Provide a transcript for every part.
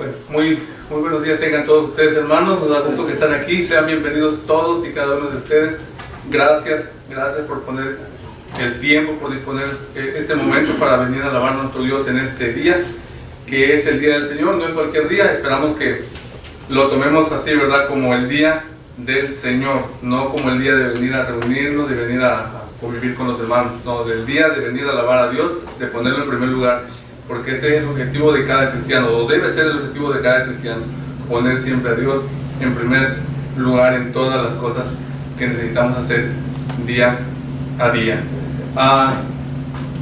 Bueno, muy buenos días tengan todos ustedes, hermanos. Nos da gusto que están aquí. Sean bienvenidos todos y cada uno de ustedes. Gracias por poner el tiempo, por disponer este momento para venir a alabar a nuestro Dios en este día, que es el día del Señor, no es cualquier día. Esperamos que lo tomemos así, ¿verdad? Como el día del Señor, no como el día de venir a reunirnos, de venir a convivir con los hermanos, no, del día de venir a alabar a Dios, de ponerlo en primer lugar, porque ese es el objetivo de cada cristiano, o debe ser el objetivo de cada cristiano, poner siempre a Dios en primer lugar en todas las cosas que necesitamos hacer día a día.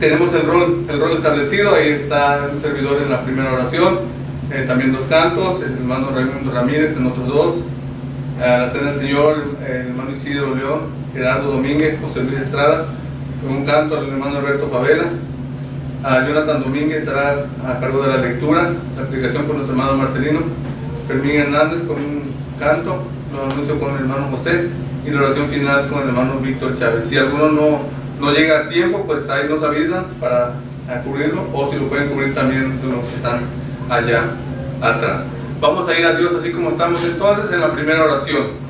Tenemos el rol establecido. Ahí está un servidor en la primera oración, también dos cantos, el hermano Raimundo Ramírez en otros dos, la cena del Señor, el hermano Isidro León, Gerardo Domínguez, José Luis Estrada, un canto al hermano Alberto Favela. Jonathan Domínguez estará a cargo de la lectura, la explicación con nuestro hermano Marcelino. Fermín Hernández con un canto, lo anuncio con el hermano José, y la oración final con el hermano Víctor Chávez. Si alguno no llega a tiempo, pues ahí nos avisan para cubrirlo, o si lo pueden cubrir también los que están allá atrás. Vamos a ir a Dios así como estamos entonces en la primera oración.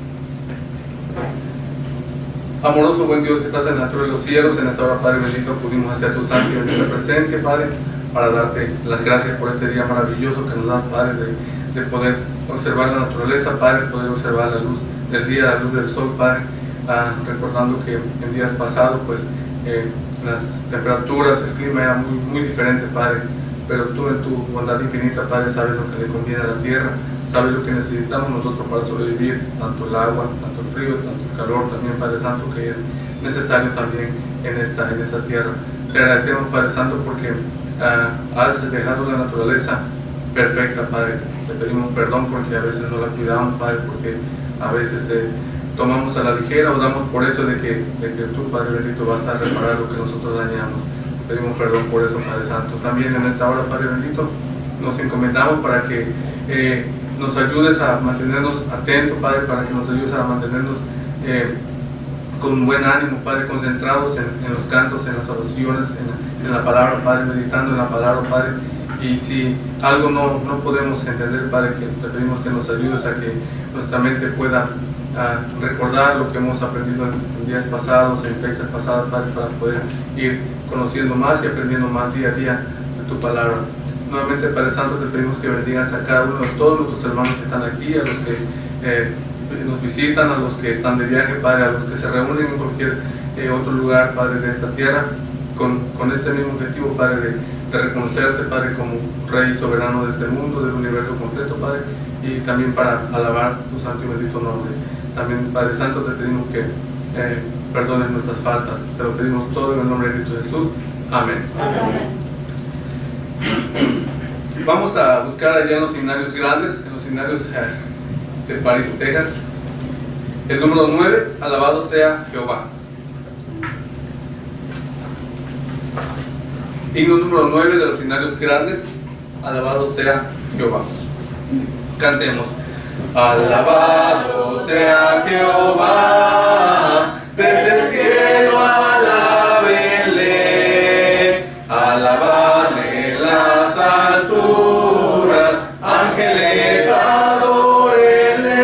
Amoroso buen Dios que estás en la altura de los cielos, en esta hora, Padre bendito, acudimos hacia tu santa y bendita presencia, Padre, para darte las gracias por este día maravilloso que nos das, Padre, de poder observar la naturaleza, Padre, poder observar la luz del día, la luz del sol, Padre, recordando que en días pasados, pues, las temperaturas, el clima era muy diferente, Padre, pero tú en tu bondad infinita, Padre, sabes lo que le conviene a la tierra, sabes lo que necesitamos nosotros para sobrevivir, tanto el agua, tanto el frío, tanto el calor, también, Padre Santo, que es necesario también en esta tierra. Te agradecemos, Padre Santo, porque has dejado la naturaleza perfecta, Padre. Te pedimos perdón porque a veces no la cuidamos, Padre, porque a veces tomamos a la ligera o damos por hecho de que tú, Padre bendito, vas a reparar lo que nosotros dañamos. Te pedimos perdón por eso, Padre Santo. También en esta hora, Padre bendito, nos encomendamos para que nos ayudes a mantenernos atentos, Padre, para que nos ayudes a mantenernos con buen ánimo, Padre, concentrados en los cantos, en las oraciones, en la palabra, Padre, meditando en la palabra, Padre. Y si algo no podemos entender, Padre, que te pedimos que nos ayudes a que nuestra mente pueda recordar lo que hemos aprendido en días pasados, en fechas pasadas, Padre, para poder ir conociendo más y aprendiendo más día a día de tu palabra. Nuevamente, Padre Santo, te pedimos que bendigas a cada uno de todos nuestros hermanos que están aquí, a los que nos visitan, a los que están de viaje, Padre, a los que se reúnen en cualquier otro lugar, Padre, de esta tierra, con este mismo objetivo, Padre, de reconocerte, Padre, como Rey soberano de este mundo, del universo completo, Padre, y también para alabar tu santo y bendito nombre. También, Padre Santo, te pedimos que perdones nuestras faltas. Te lo pedimos todo en el nombre de Cristo Jesús. Amén. Amén. Vamos a buscar allá en los himnarios grandes, en los himnarios de París, Texas. El número 9, alabado sea Jehová. Himno número 9 de los himnarios grandes, alabado sea Jehová. Cantemos. Alabado sea Jehová, desde el cielo alábenle, alabarle en las alturas, ángeles adórenle,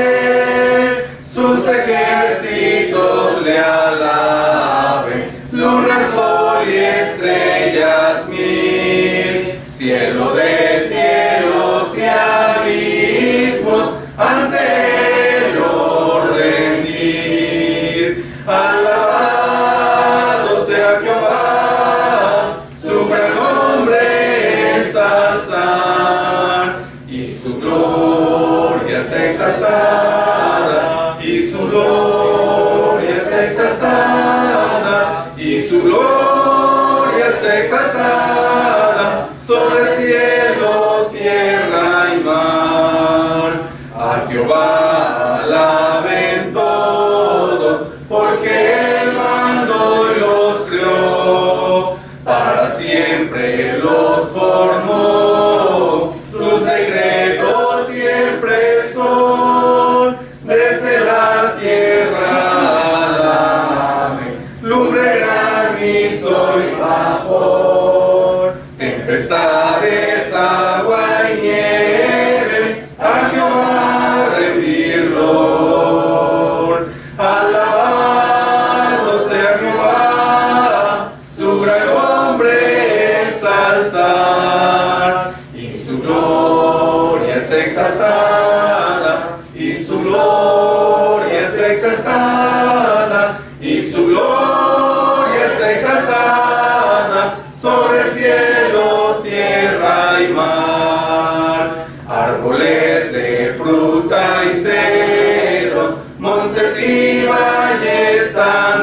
sus ejércitos le alaben, luna, sol y estrellas mil, cielo de cielos y abismos, ante él lo rendir. Alabado sea Jehová, su gran nombre ensalzar, y su gloria es exaltada, y su gloria es exaltada, y su gloria es exaltada, sobre cielo, tierra y mar. A Jehová alaben todos, porque Él mandó y los creó, para siempre los formó, sus decretos siempre son, desde la tierra alaben, lumbre, granizo y vapor, tempestades, agua y nieve,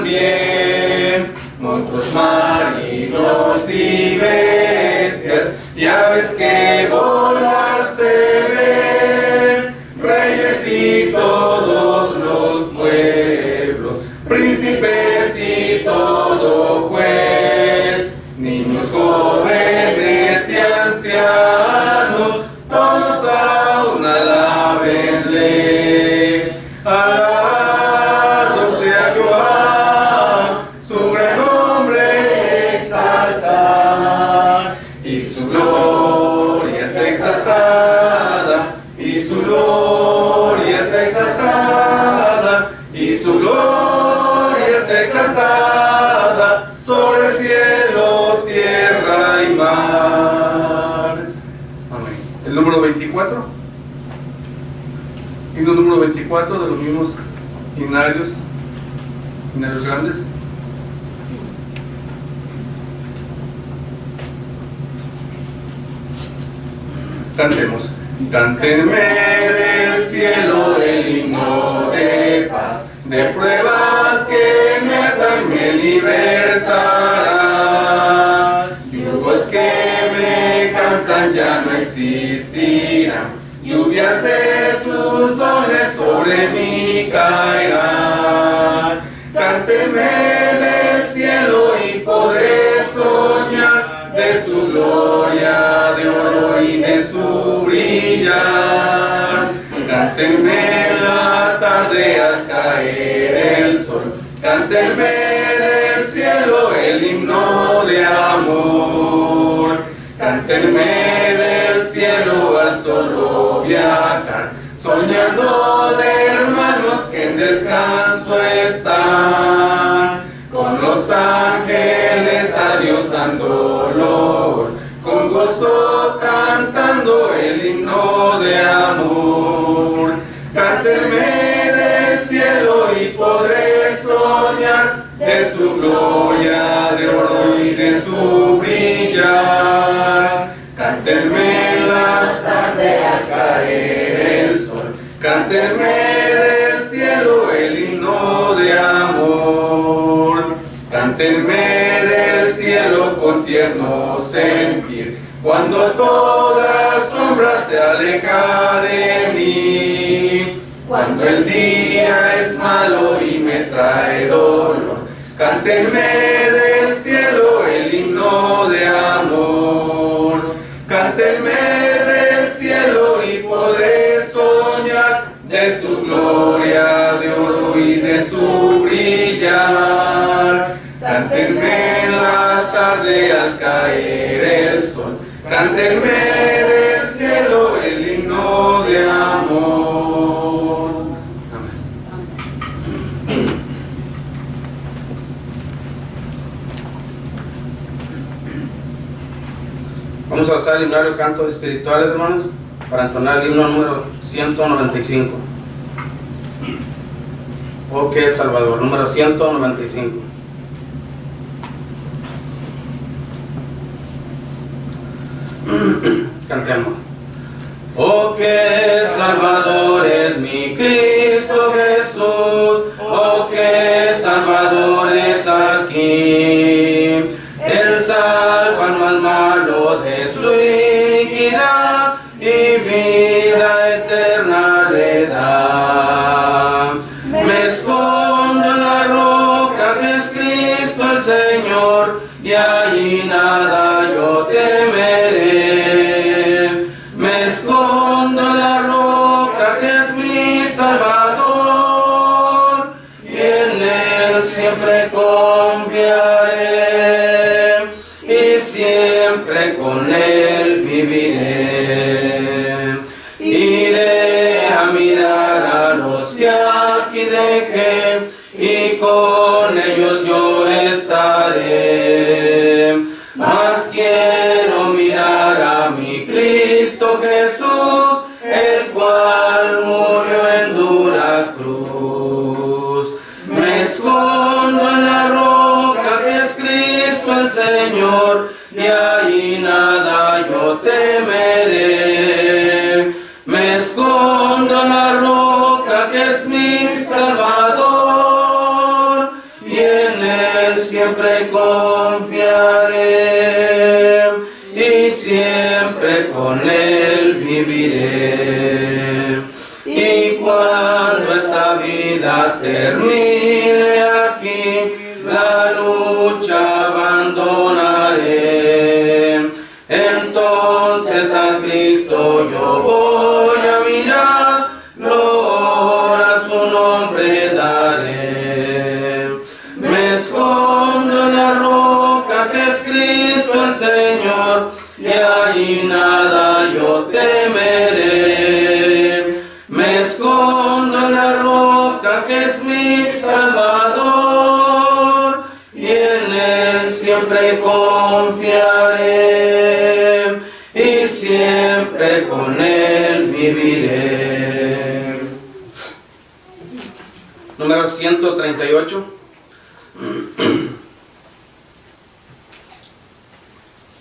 también monstruos marinos y bestias, y aves que volar se ven, reyes y todos los pueblos, príncipes y todo juez, niños, jóvenes y ancianos, todos a una alabenle. Alabado sea Jehová, su gran nombre exaltar, y su gloria es exaltada, y su gloria es exaltada, y su gloria es exaltada sobre cielo, tierra y mar. Amén. El número 24. Himno número 24 de los mismos himnarios grandes. Cantemos. Cántenme del cielo el himno de paz, de pruebas que me atan me libertarán. Yugos que me cansan ya no existirán, lluvias de sus dones sobre mí caerán. Cántenme del cielo y podré soñar de su gloria de oro y de su brillar. Cántenme la tarde al caer el sol, cántenme del cielo el himno de amor. Cántenme del cielo al solo viajar, soñando de hermanos que en descanso están, con los ángeles a Dios dando olor, con gozo cantando el himno de amor. Cántenme del cielo y podré soñar de su gloria de oro y de su brillar. Cántenme la tarde al caer el sol, cántenme del cielo el himno de amor. Cántenme del cielo con tierno sentir, cuando toda sombra se aleja de mí, cuando el día es malo y me trae dolor. Cántenme del cielo el himno de amor. Cántenme del cielo y podré soñar de su gloria de oro y de su brillar. Cántenme la tarde al caer el sol, cántenme del cielo el himno de amor. Vamos a usar el himnario Cantos Espirituales, hermanos, para entonar el himno número 195. Oh, que Salvador, número 195. Cantemos. Oh, que Salvador es mi Cristo Jesús, oh, que Salvador es aquí. Él salva al más malo de su iniquidad y vida eterna le da. Me escondo en la roca que es Cristo el Señor, y allí nada yo temeré. Me escondo en la roca que es mi Salvador, y en Él siempre confiaré, y siempre con Él viviré. Iré a mirar a los que aquí dejé, y con ellos yo estaré. Mas quiero mirar a mi Cristo Jesús, el cual murió en dura cruz. Me escondo en la roca que es Cristo el Señor, y ahí nada yo temeré. Me escondo en la roca que es mi Salvador, y Él siempre confiaré y siempre con Él viviré. Y cuando esta vida termine aquí, la lucha abandonaré. Entonces a Cristo yo voy a mirar, gloria a su nombre daré. Me escondo en la roca que es Cristo el Señor, y ahí nada yo temeré. Me escondo en la roca que es mi Salvador, y en Él siempre confiaré, y siempre con Él viviré. Número 138.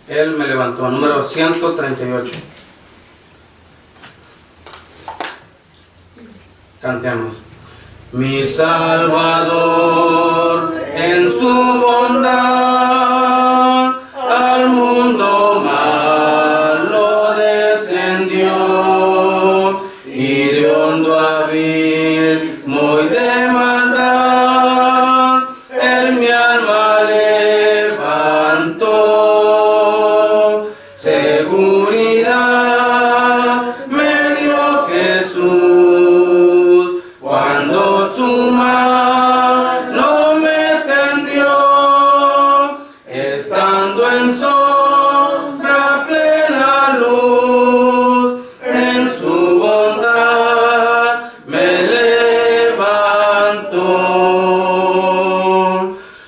Él me levantó. Número 138. Cantemos. Mi Salvador en su bondad al mundo malo descendió, y de hondo abismo y de maldad él mi alma levantó. Seguridad me dio Jesús cuando su mano me tendió, estando en sombra plena luz, en su bondad me levantó.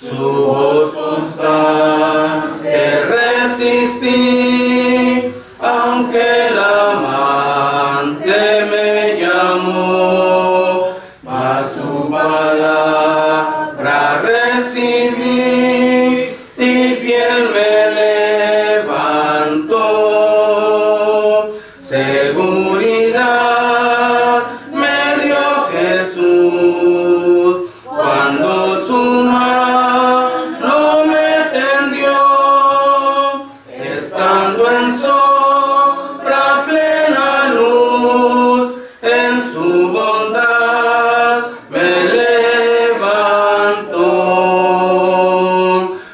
Su voz constante resistí, aunque el amante me llamó, mas su palabra recibí y fiel me levantó. Seguridad me dio Jesús cuando su mano me tendió, estando en sombra plena luz, en su bondad me levantó.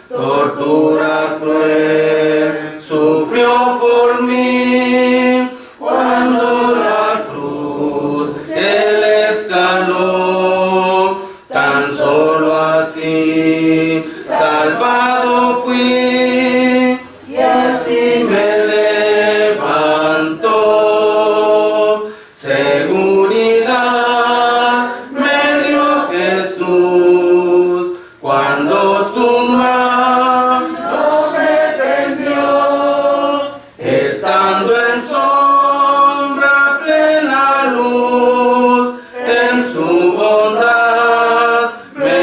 Tortura cruel sufrió por mí, cuando la cruz él escaló. Tan solo así salvado fui, y así me levantó. Seguridad me dio Jesús cuando su mano me tendió, estando en sombra plena luz, en su bondad me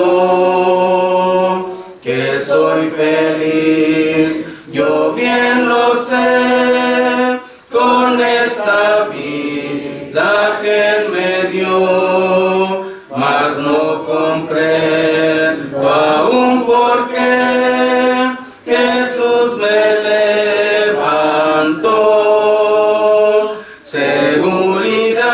levantó. Que soy feliz, yo bien lo sé, con esta vida que Él me dio, mas no comprendo aún por qué Jesús me levantó. Seguridad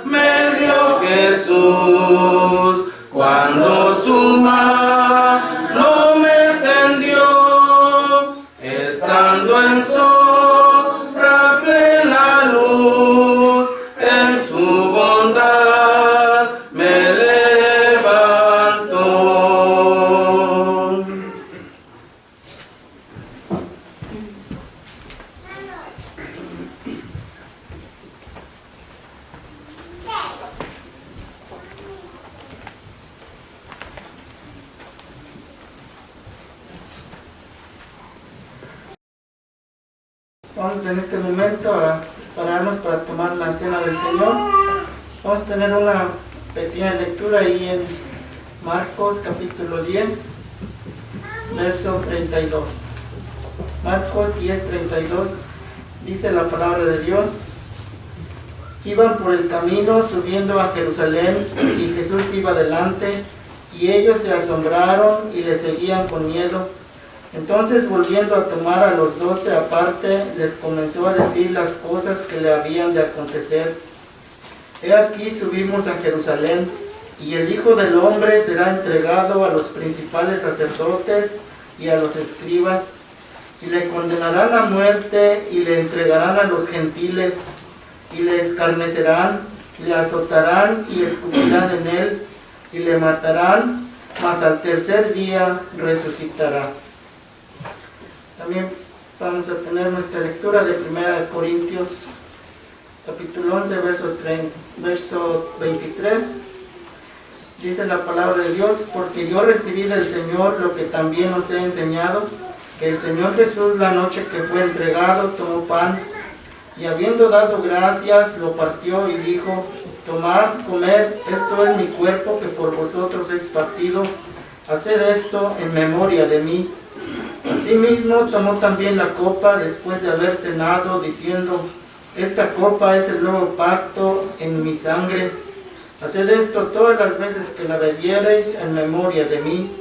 me dio Jesús cuando su mano me tendió, estando en sombra plena luz, en su bondad me levantó. Vamos en este momento a pararnos para tomar la cena del Señor. Vamos a tener una pequeña lectura ahí en Marcos capítulo 10, verso 32. Marcos 10:32 dice la palabra de Dios: Iban por el camino subiendo a Jerusalén, y Jesús iba delante, y ellos se asombraron y le seguían con miedo. Entonces, volviendo a tomar a los 12 aparte, les comenzó a decir las cosas que le habían de acontecer. He aquí subimos a Jerusalén, y el Hijo del Hombre será entregado a los principales sacerdotes y a los escribas, y le condenarán a muerte, y le entregarán a los gentiles, y le escarnecerán, le azotarán y escupirán en él, y le matarán, mas al tercer día resucitará. También vamos a tener nuestra lectura de 1 Corintios, capítulo 11, verso 23. Dice la palabra de Dios: porque yo recibí del Señor lo que también os he enseñado, que el Señor Jesús, la noche que fue entregado, tomó pan, y habiendo dado gracias, lo partió y dijo: tomad, comed, esto es mi cuerpo que por vosotros es partido, haced esto en memoria de mí. Asimismo tomó también la copa después de haber cenado, diciendo: esta copa es el nuevo pacto en mi sangre. Haced esto todas las veces que la bebiereis en memoria de mí.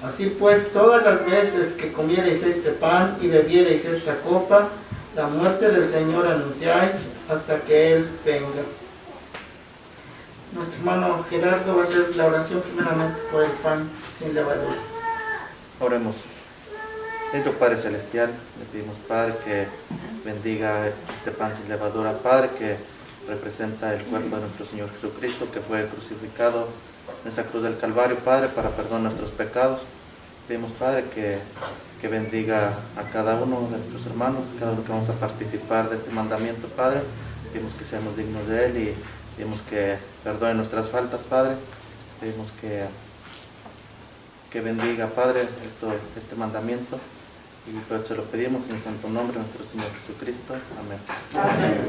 Así pues, todas las veces que comiereis este pan y bebiereis esta copa, la muerte del Señor anunciáis hasta que Él venga. Nuestro hermano Gerardo va a hacer la oración primeramente por el pan sin levadura. Oremos. Bendito Padre Celestial, le pedimos, Padre, que bendiga este pan sin levadura, Padre, que representa el cuerpo de nuestro Señor Jesucristo, que fue crucificado en esa cruz del Calvario, Padre, para perdonar nuestros pecados. Pedimos, Padre, que bendiga a cada uno de nuestros hermanos, cada uno que vamos a participar de este mandamiento, Padre. Pedimos que seamos dignos de Él y pedimos que perdone nuestras faltas, Padre. Pedimos que bendiga, Padre, este mandamiento. Y por eso se lo pedimos en el santo nombre de nuestro Señor Jesucristo. Amén. Amén.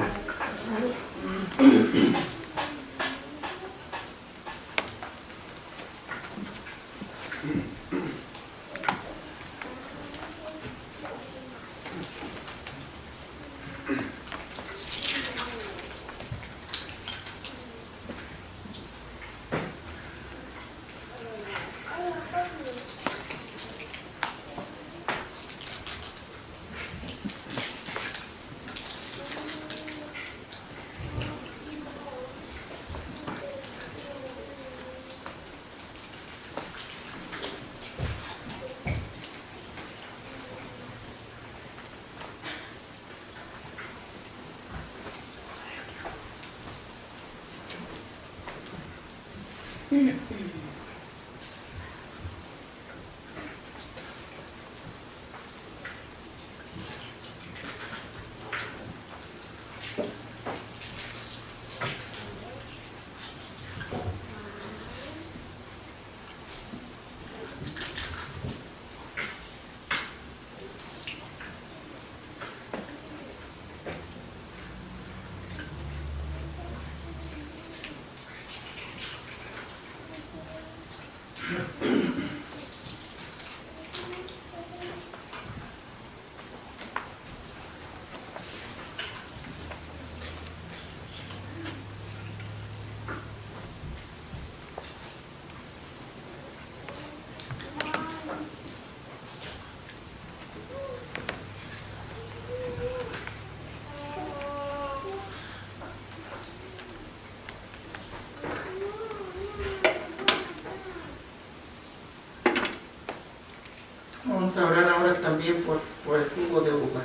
Vamos a orar ahora también por el jugo de uva.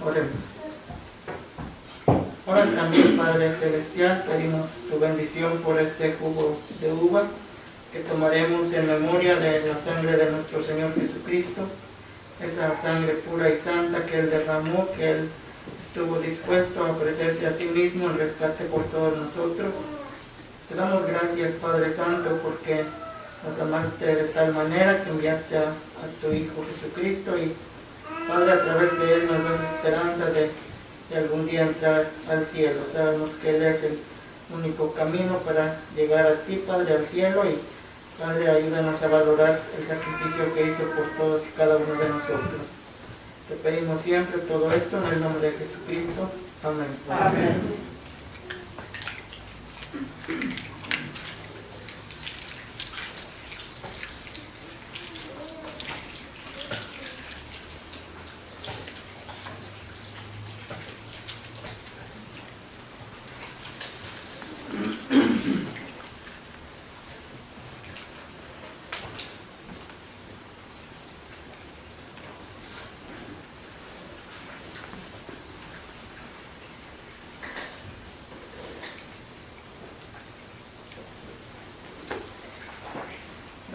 Oremos. Ahora también, Padre Celestial, pedimos tu bendición por este jugo de uva que tomaremos en memoria de la sangre de nuestro Señor Jesucristo, esa sangre pura y santa que Él derramó, que Él estuvo dispuesto a ofrecerse a sí mismo en rescate por todos nosotros. Te damos gracias, Padre Santo, porque nos amaste de tal manera que enviaste a tu Hijo Jesucristo, y Padre, a través de Él nos das esperanza de algún día entrar al cielo. Sabemos que Él es el único camino para llegar a ti, Padre, al cielo, y Padre, ayúdanos a valorar el sacrificio que hizo por todos y cada uno de nosotros. Te pedimos siempre todo esto en el nombre de Jesucristo. Amén. Amén.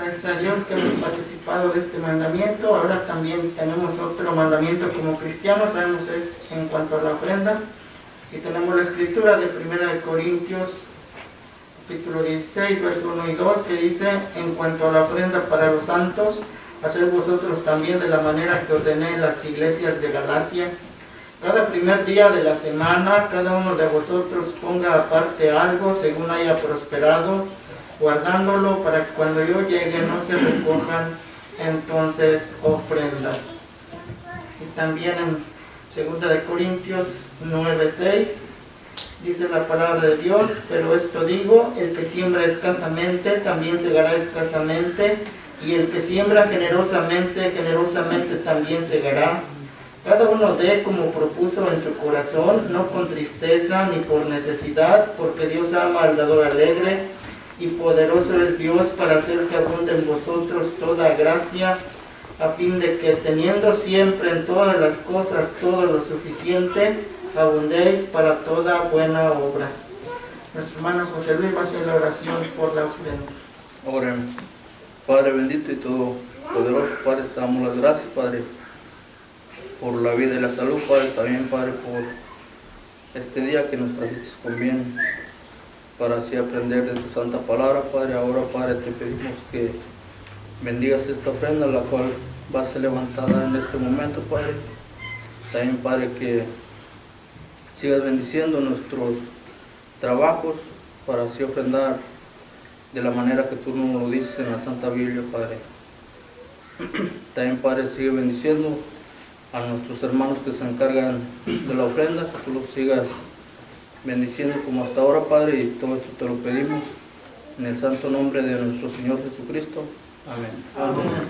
Gracias a Dios que hemos participado de este mandamiento. Ahora también tenemos otro mandamiento como cristianos, sabemos es en cuanto a la ofrenda. Y tenemos la escritura de 1 Corintios, capítulo 16, verso 1 y 2, que dice: en cuanto a la ofrenda para los santos, haced vosotros también de la manera que ordené en las iglesias de Galacia. Cada primer día de la semana, cada uno de vosotros ponga aparte algo según haya prosperado, guardándolo para que cuando yo llegue no se recojan entonces ofrendas. Y también en 2 Corintios 9:6 dice la palabra de Dios: pero esto digo, el que siembra escasamente también segará escasamente, y el que siembra generosamente, generosamente también segará. Cada uno dé como propuso en su corazón, no con tristeza ni por necesidad, porque Dios ama al dador alegre, y poderoso es Dios para hacer que abunde en vosotros toda gracia, a fin de que teniendo siempre en todas las cosas todo lo suficiente, abundéis para toda buena obra. Nuestro hermano José Luis va a hacer la oración por la ofrenda. Oremos. Padre bendito y todopoderoso, Padre, te damos las gracias, Padre, por la vida y la salud, Padre, también, Padre, por este día que nos trajiste con bien, para así aprender de tu santa palabra, Padre. Ahora, Padre, te pedimos que bendigas esta ofrenda, la cual va a ser levantada en este momento, Padre. También, Padre, que sigas bendiciendo nuestros trabajos para así ofrendar de la manera que tú nos lo dices en la Santa Biblia, Padre. También, Padre, sigue bendiciendo a nuestros hermanos que se encargan de la ofrenda, que tú los sigas bendiciendo como hasta ahora, Padre, y todo esto te lo pedimos en el santo nombre de nuestro Señor Jesucristo. Amén. Amén.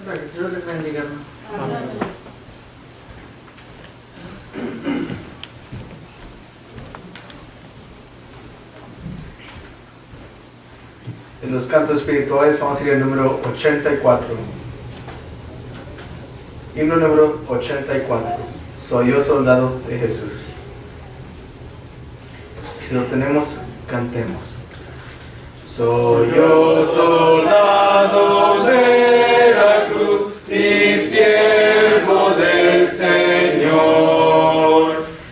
Gracias, Dios les bendiga, hermano. Amén. En los cantos espirituales vamos a ir al número 84. Himno número 84. Soy yo soldado de Jesús. Si lo tenemos, cantemos. Soy yo soldado de la cruz y siervo del Señor.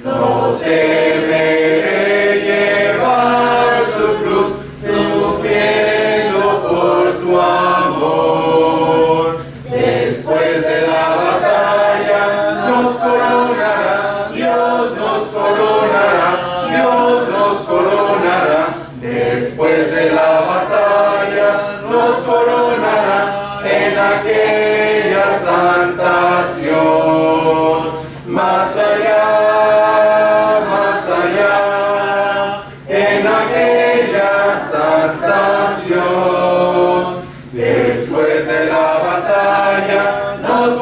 No temeré llevar su cruz, sufriendo por su amor. Después de la batalla nos coronará, Dios nos coronará, Dios nos coronará. Después de la batalla nos coronará en aquella santa acción. Más allá, en aquella santa acción. Después de la batalla nos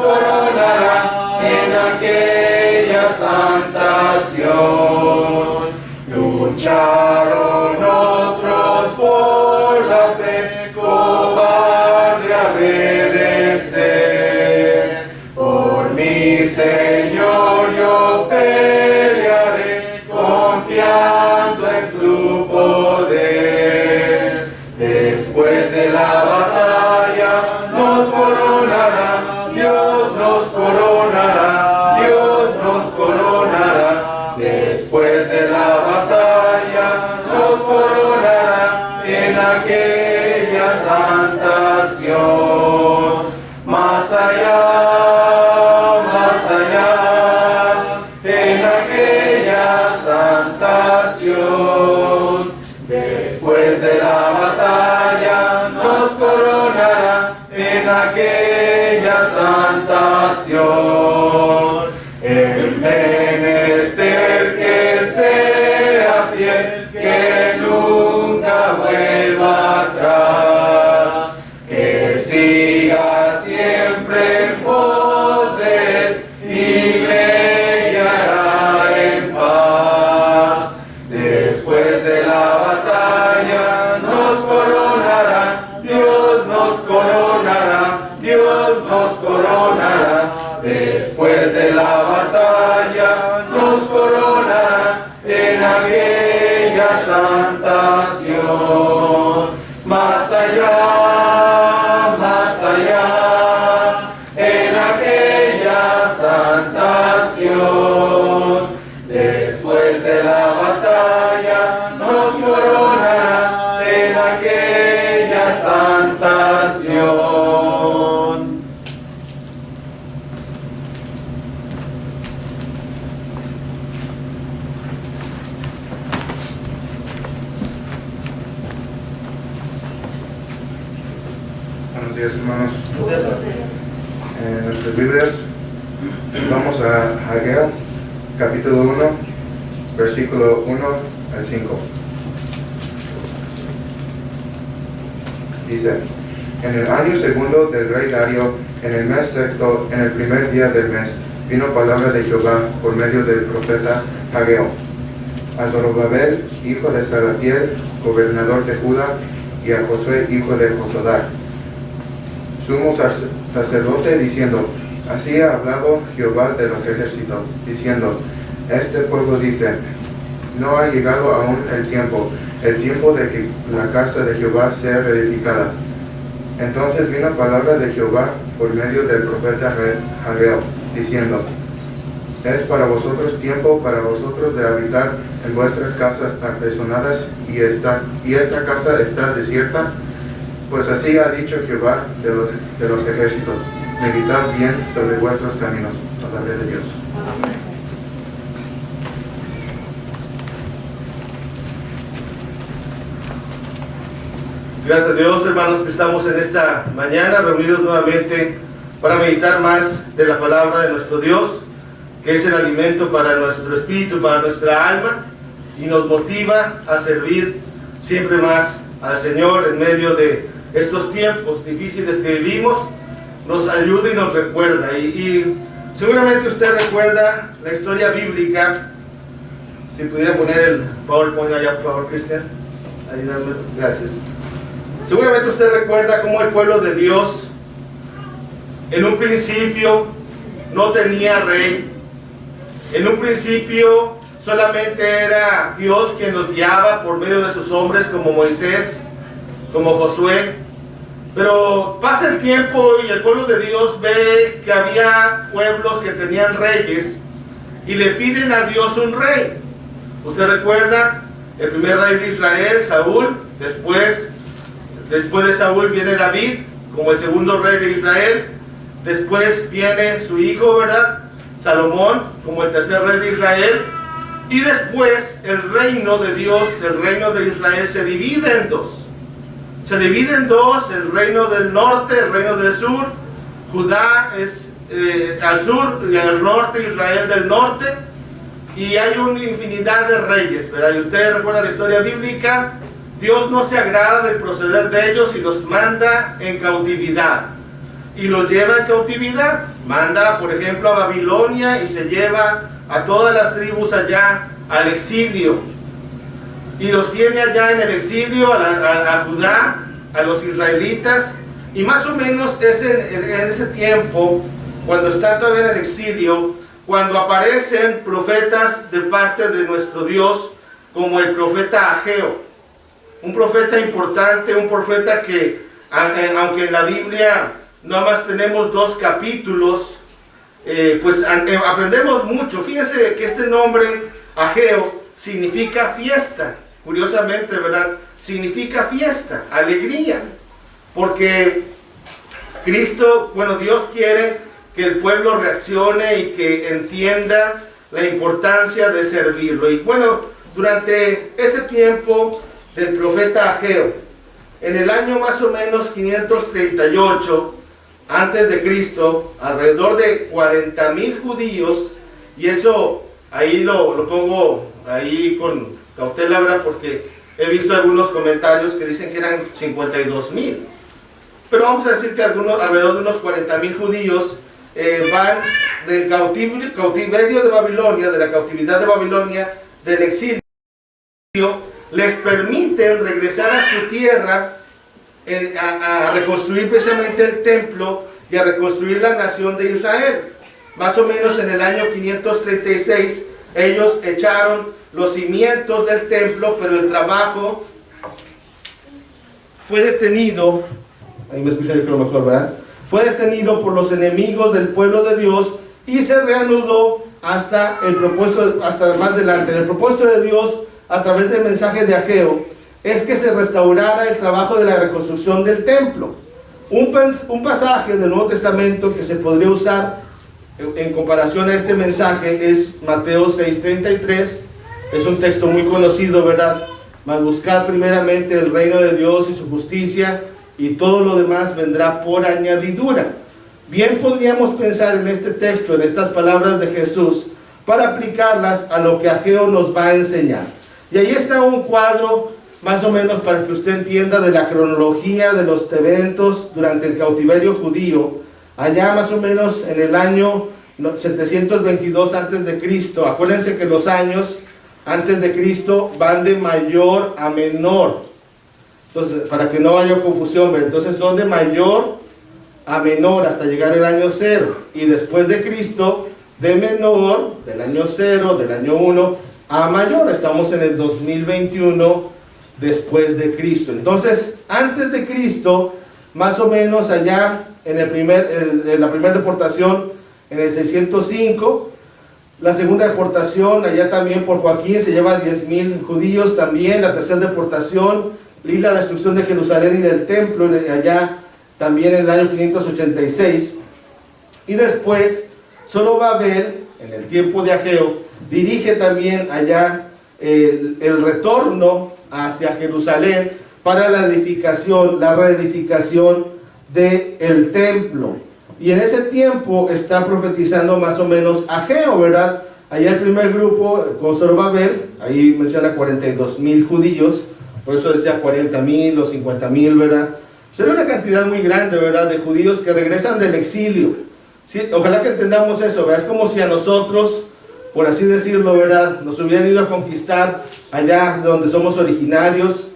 Santa Sión. Es menester que sea fiel, que nunca vuelva atrás, que siga siempre en pos de él y le guiará en paz. Después de la batalla nos coronará, Dios nos coronará, Dios nos coronará. Después de la batalla nos coronará en aquella santa Sión. Más allá, en aquella santa Sión. Después de la batalla nos coronará en aquella santa Sión. Buenos días, hermanos. En nuestras Biblias vamos a Ageo, capítulo 1, versículo 1 al 5. Dice: En el año segundo del rey Darío, en el mes sexto, en el primer día del mes, vino palabra de Jehová por medio del profeta Ageo a Zorobabel, hijo de Salatiel, gobernador de Judá, y a Josué, hijo de Josodar, sumo sacerdote, diciendo: Así ha hablado Jehová de los ejércitos, diciendo: Este pueblo dice: No ha llegado aún el tiempo de que la casa de Jehová sea reedificada. Entonces vino palabra de Jehová por medio del profeta Ageo, diciendo: Es para vosotros tiempo para vosotros de habitar en vuestras casas apesonadas, y esta casa está desierta. Pues así ha dicho Jehová de los ejércitos: meditad bien sobre vuestros caminos. Palabra de Dios. Gracias a Dios, hermanos, que estamos en esta mañana reunidos nuevamente para meditar más de la palabra de nuestro Dios, que es el alimento para nuestro espíritu, para nuestra alma, y nos motiva a servir siempre más al Señor en medio de estos tiempos difíciles que vivimos. Nos ayuda y nos recuerda, y seguramente usted recuerda la historia bíblica. Si pudiera poner el PowerPoint allá, por favor, Cristian. Ayúdame, gracias. Seguramente usted recuerda cómo el pueblo de Dios en un principio no tenía rey. En un principio solamente era Dios quien los guiaba por medio de sus hombres como Moisés, como Josué. Pero pasa el tiempo y el pueblo de Dios ve que había pueblos que tenían reyes y le piden a Dios un rey. Usted recuerda el primer rey de Israel, Saúl. Después de Saúl viene David como el segundo rey de Israel. Después viene su hijo, ¿verdad?, Salomón, como el tercer rey de Israel. Y después el reino de Dios, el reino de Israel, se divide en dos. Se divide en dos: el reino del norte, el reino del sur. Judá es al sur y al norte, Israel del norte. Y hay una infinidad de reyes, ¿verdad? Y ustedes recuerdan la historia bíblica. Dios no se agrada del proceder de ellos y los manda en cautividad. Y los lleva en cautividad. Manda, por ejemplo, a Babilonia y se lleva a todas las tribus allá al exilio. Y los tiene allá en el exilio, a Judá, a los israelitas. Y más o menos es en ese tiempo, cuando están todavía en el exilio, cuando aparecen profetas de parte de nuestro Dios, como el profeta Ageo. Un profeta importante, un profeta que, aunque en la Biblia nada más tenemos 2 capítulos, pues aprendemos mucho. Fíjense que este nombre, Ageo, significa fiesta. Curiosamente, ¿verdad? Significa fiesta, alegría. Porque Cristo, Dios quiere que el pueblo reaccione y que entienda la importancia de servirlo. Y durante ese tiempo del profeta Ageo, en el año más o menos 538, antes de Cristo, alrededor de 40,000 judíos, y eso ahí lo pongo ahí con cautela, ¿verdad? Porque he visto algunos comentarios que dicen que eran 52,000. Pero vamos a decir que alrededor de unos 40,000 judíos van del cautiverio de Babilonia, de la cautividad de Babilonia, del exilio, les permiten regresar a su tierra a reconstruir precisamente el templo y a reconstruir la nación de Israel. Más o menos en el año 536 ellos echaron los cimientos del templo, pero el trabajo fue detenido. Ahí me escuchan, yo creo mejor, ¿verdad? Fue detenido por los enemigos del pueblo de Dios y se reanudó hasta más adelante. El propósito de Dios a través del mensaje de Ageo es que se restaurara el trabajo de la reconstrucción del templo. Un pasaje del Nuevo Testamento que se podría usar en comparación a este mensaje es Mateo 6:33. Es un texto muy conocido, ¿verdad? Mas buscad primeramente el reino de Dios y su justicia, y todo lo demás vendrá por añadidura. Bien podríamos pensar en este texto, en estas palabras de Jesús, para aplicarlas a lo que Ageo nos va a enseñar. Y ahí está un cuadro, más o menos para que usted entienda, de la cronología de los eventos durante el cautiverio judío, allá más o menos en el año 722 antes de Cristo. Acuérdense que los años antes de Cristo van de mayor a menor. Entonces, para que no haya confusión, ¿verdad? Entonces son de mayor a menor hasta llegar al año 0. Y después de Cristo, de menor, del año 0, del año 1, a mayor. Estamos en el 2021 después de Cristo. Entonces, antes de Cristo, más o menos allá en la primera deportación, en el 605, la segunda deportación, allá también por Joaquín, se lleva 10,000 judíos también. La tercera deportación, y la destrucción de Jerusalén y del templo, allá también en el año 586. Y después, Zorobabel, en el tiempo de Ageo, dirige también allá el retorno hacia Jerusalén para la reedificación del templo. Y en ese tiempo está profetizando más o menos Ageo, ¿verdad? Allá el primer grupo con Zorobabel, ahí menciona 42,000 judíos, por eso decía 40,000 o 50,000, ¿verdad? Sería una cantidad muy grande, ¿verdad?, de judíos que regresan del exilio. ¿Sí? Ojalá que entendamos eso, ¿verdad? Es como si a nosotros, por así decirlo, ¿verdad?, nos hubieran ido a conquistar allá donde somos originarios,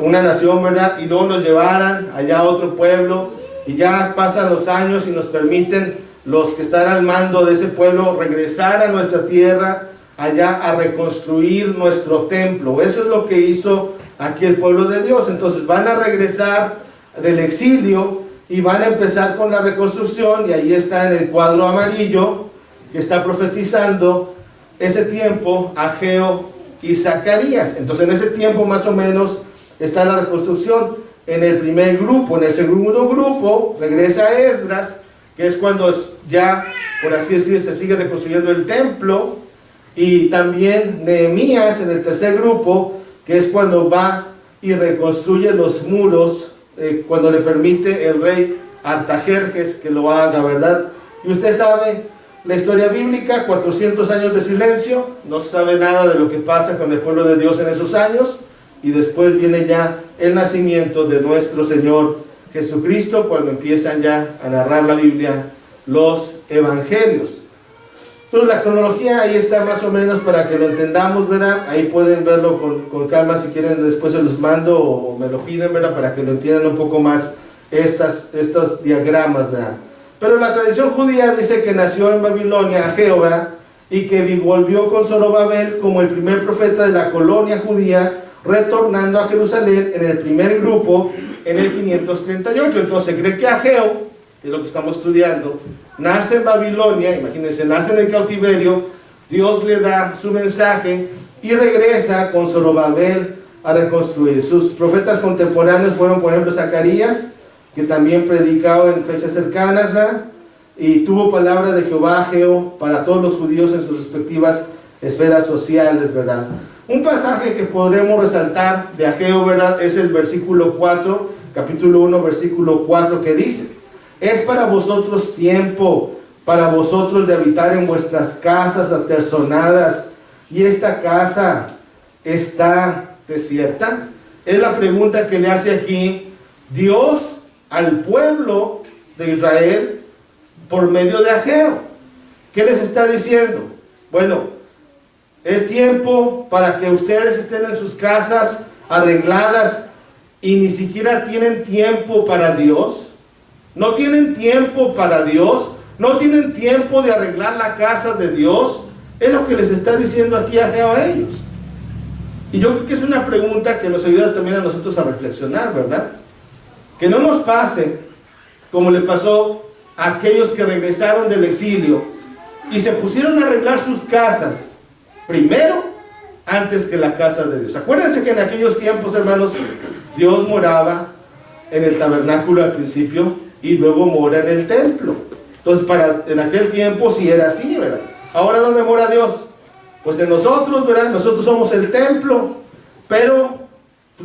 una nación, ¿verdad?, y luego nos llevaran allá a otro pueblo, y ya pasan los años y nos permiten los que están al mando de ese pueblo regresar a nuestra tierra, allá a reconstruir nuestro templo. Eso es lo que hizo aquí el pueblo de Dios. Entonces van a regresar del exilio y van a empezar con la reconstrucción, y ahí está en el cuadro amarillo que está profetizando ese tiempo Ageo y Zacarías. Entonces en ese tiempo más o menos está la reconstrucción en el primer grupo. En el segundo grupo regresa Esdras, que es cuando ya, por así decir, se sigue reconstruyendo el templo. Y también Nehemías en el tercer grupo, que es cuando va y reconstruye los muros, cuando le permite el rey Artajerjes que lo haga, ¿verdad? Y usted sabe la historia bíblica, 400 años de silencio, no se sabe nada de lo que pasa con el pueblo de Dios en esos años, y después viene ya el nacimiento de nuestro Señor Jesucristo, cuando empiezan ya a narrar la Biblia los evangelios. Entonces la cronología ahí está más o menos para que lo entendamos, ¿verdad? Ahí pueden verlo con calma, si quieren después se los mando o me lo piden, ¿verdad? Para que lo entiendan un poco más estos diagramas, ¿verdad? Pero la tradición judía dice que nació en Babilonia Ageo, ¿verdad?, y que volvió con Zorobabel como el primer profeta de la colonia judía, retornando a Jerusalén en el primer grupo en el 538. Entonces se cree que Ageo, que es lo que estamos estudiando, nace en Babilonia, imagínense, nace en el cautiverio, Dios le da su mensaje y regresa con Zorobabel a reconstruir. Sus profetas contemporáneos fueron, por ejemplo, Zacarías, que también predicaba en fechas cercanas, ¿verdad?, y tuvo palabra de Jehová Ageo para todos los judíos en sus respectivas esferas sociales, ¿verdad? Un pasaje que podremos resaltar de Ageo, ¿verdad?, es el versículo 4, capítulo 1, versículo 4, que dice: es para vosotros tiempo, para vosotros de habitar en vuestras casas aterzonadas, y esta casa está desierta. Es la pregunta que le hace aquí Dios al pueblo de Israel por medio de Ageo. ¿Qué les está diciendo? Bueno, es tiempo para que ustedes estén en sus casas arregladas y ni siquiera tienen tiempo para Dios. No tienen tiempo para Dios. No tienen tiempo de arreglar la casa de Dios. Es lo que les está diciendo aquí Ageo a ellos. Y yo creo que es una pregunta que nos ayuda también a nosotros a reflexionar, ¿verdad? Que no nos pase como le pasó a aquellos que regresaron del exilio y se pusieron a arreglar sus casas primero antes que la casa de Dios. Acuérdense que en aquellos tiempos, hermanos, Dios moraba en el tabernáculo al principio y luego mora en el templo. Entonces, en aquel tiempo sí era así, ¿verdad? Ahora, ¿dónde mora Dios? Pues en nosotros, ¿verdad? Nosotros somos el templo, pero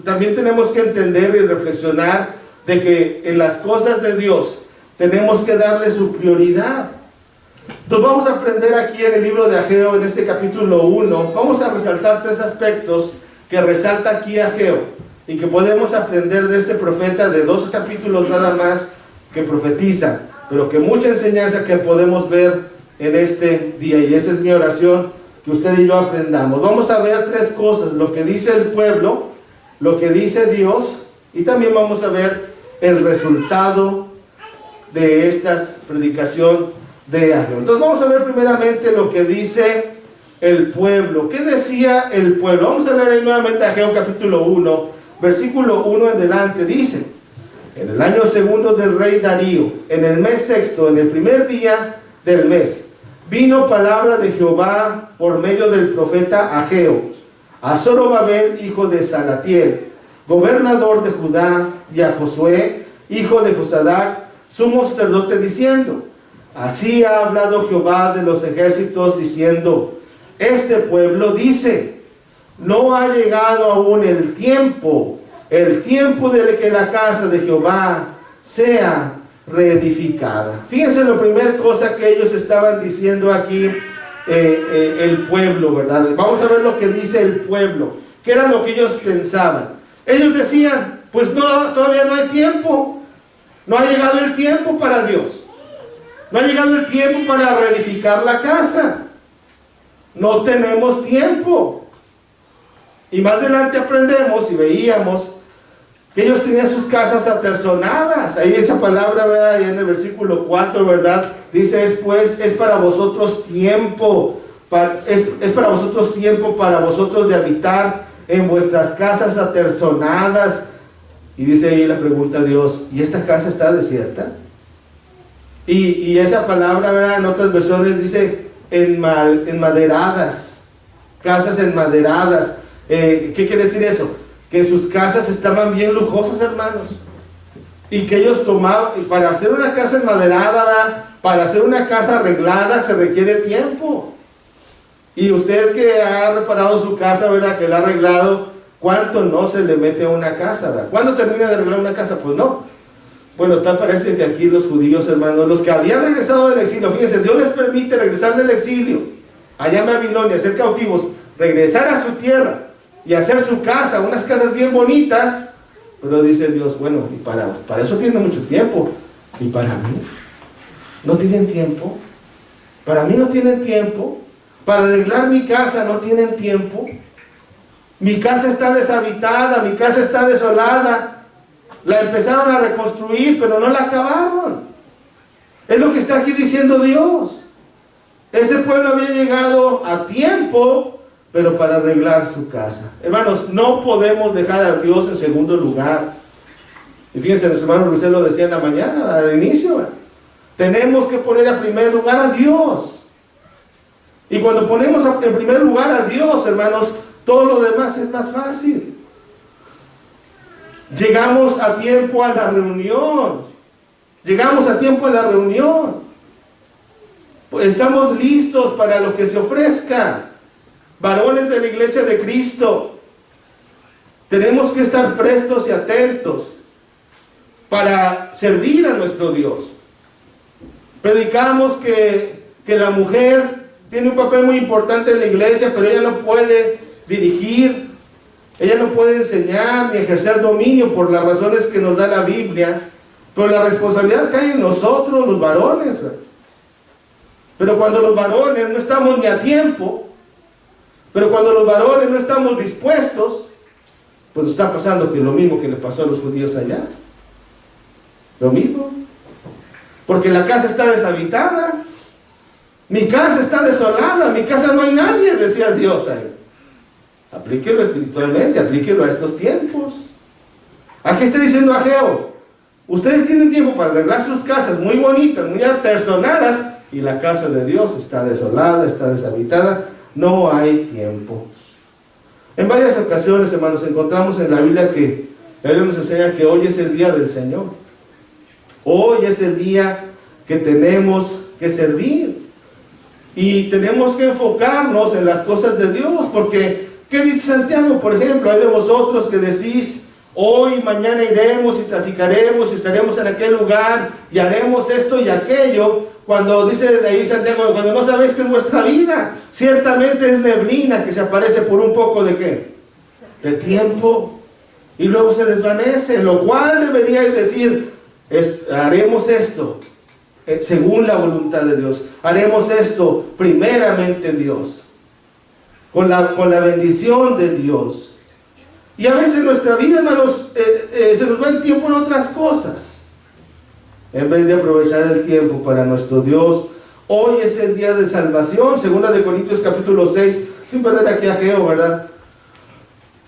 también tenemos que entender y reflexionar de que en las cosas de Dios tenemos que darle su prioridad. Entonces vamos a aprender aquí en el libro de Ageo, en este capítulo 1, vamos a resaltar 3 aspectos que resalta aquí Ageo y que podemos aprender de este profeta de 2 capítulos nada más que profetiza, pero que mucha enseñanza que podemos ver en este día, y esa es mi oración, que usted y yo aprendamos. Vamos a ver 3 cosas: lo que dice el pueblo, lo que dice Dios, y también vamos a ver el resultado de esta predicación de Ageo. Entonces vamos a ver primeramente lo que dice el pueblo. ¿Qué decía el pueblo? Vamos a leer ahí nuevamente Ageo capítulo 1, versículo 1 en adelante. Dice: en el año segundo del rey Darío, en el mes sexto, en el primer día del mes, vino palabra de Jehová por medio del profeta Ageo a Zorobabel, hijo de Salatiel, gobernador de Judá, y a Josué, hijo de Josadac, sumo sacerdote, diciendo: así ha hablado Jehová de los ejércitos, diciendo: este pueblo dice, no ha llegado aún el tiempo de que la casa de Jehová sea reedificada. Fíjense la primera cosa que ellos estaban diciendo aquí, el pueblo, ¿verdad? Vamos a ver lo que dice el pueblo. ¿Qué era lo que ellos pensaban? Ellos decían: pues no, todavía no hay tiempo. No ha llegado el tiempo para Dios. No ha llegado el tiempo para reedificar la casa. No tenemos tiempo. Y más adelante aprendemos y veíamos que ellos tenían sus casas aterzonadas. Ahí esa palabra, ¿verdad? Ahí en el versículo 4, ¿verdad? Dice: es para vosotros tiempo, es para vosotros tiempo, para vosotros de habitar en vuestras casas aterzonadas. Y dice ahí la pregunta a Dios: ¿y esta casa está desierta? Y esa palabra, ¿verdad? En otras versiones dice enmaderadas, casas enmaderadas. ¿Qué quiere decir eso? Que sus casas estaban bien lujosas, hermanos, y que ellos tomaban, y para hacer una casa enmaderada, para hacer una casa arreglada, se requiere tiempo. Y usted que ha reparado su casa, ¿verdad?, que la ha arreglado, ¿cuánto no se le mete a una casa, ¿verdad? ¿Cuándo termina de arreglar una casa? Pues no. Bueno, tal parece que aquí los judíos, hermanos, los que habían regresado del exilio, fíjense, Dios les permite regresar del exilio, allá en Babilonia, ser cautivos, regresar a su tierra y hacer su casa, unas casas bien bonitas, pero dice Dios: bueno, y para eso tienen mucho tiempo, y para mí no tienen tiempo, para mí no tienen tiempo, para arreglar mi casa no tienen tiempo, mi casa está deshabitada, mi casa está desolada, la empezaron a reconstruir, pero no la acabaron. Es lo que está aquí diciendo Dios. Este pueblo había llegado a tiempo, pero para arreglar su casa. Hermanos, no podemos dejar a Dios en segundo lugar. Y fíjense, nuestro hermano Luis lo decía en la mañana, al inicio, ¿verdad? Tenemos que poner en primer lugar a Dios. Y cuando ponemos en primer lugar a Dios, hermanos, todo lo demás es más fácil. Llegamos a tiempo a la reunión. Llegamos a tiempo a la reunión. Estamos listos para lo que se ofrezca. Varones de la iglesia de Cristo, tenemos que estar prestos y atentos para servir a nuestro Dios. Predicamos que la mujer tiene un papel muy importante en la iglesia, pero ella no puede dirigir, ella no puede enseñar ni ejercer dominio por las razones que nos da la Biblia. Pero la responsabilidad cae en nosotros, los varones. Pero cuando los varones no estamos ni a tiempo, pero cuando los varones no estamos dispuestos, pues está pasando que lo mismo que le pasó a los judíos allá. Lo mismo. Porque la casa está deshabitada. Mi casa está desolada, en mi casa no hay nadie, decía Dios ahí. Aplíquelo espiritualmente, aplíquelo a estos tiempos. Aquí está diciendo Ageo, ustedes tienen tiempo para arreglar sus casas muy bonitas, muy apersonadas, y la casa de Dios está desolada, está deshabitada, no hay tiempo. En varias ocasiones, hermanos, encontramos en la Biblia que la Biblia nos enseña que hoy es el día del Señor. Hoy es el día que tenemos que servir. Y tenemos que enfocarnos en las cosas de Dios, porque, ¿qué dice Santiago? Por ejemplo, hay de vosotros que decís, hoy, mañana iremos y traficaremos y estaremos en aquel lugar y haremos esto y aquello, cuando dice ahí Santiago, cuando no sabéis qué es vuestra vida, ciertamente es neblina que se aparece por un poco de ¿qué? De tiempo, y luego se desvanece, lo cual deberíais decir, haremos esto, según la voluntad de Dios, haremos esto primeramente Dios, con la bendición de Dios. Y a veces nuestra vida, hermanos, se nos va el tiempo en otras cosas, en vez de aprovechar el tiempo para nuestro Dios. Hoy es el día de salvación, 2 Corintios capítulo 6, sin perder aquí a Ageo, ¿verdad?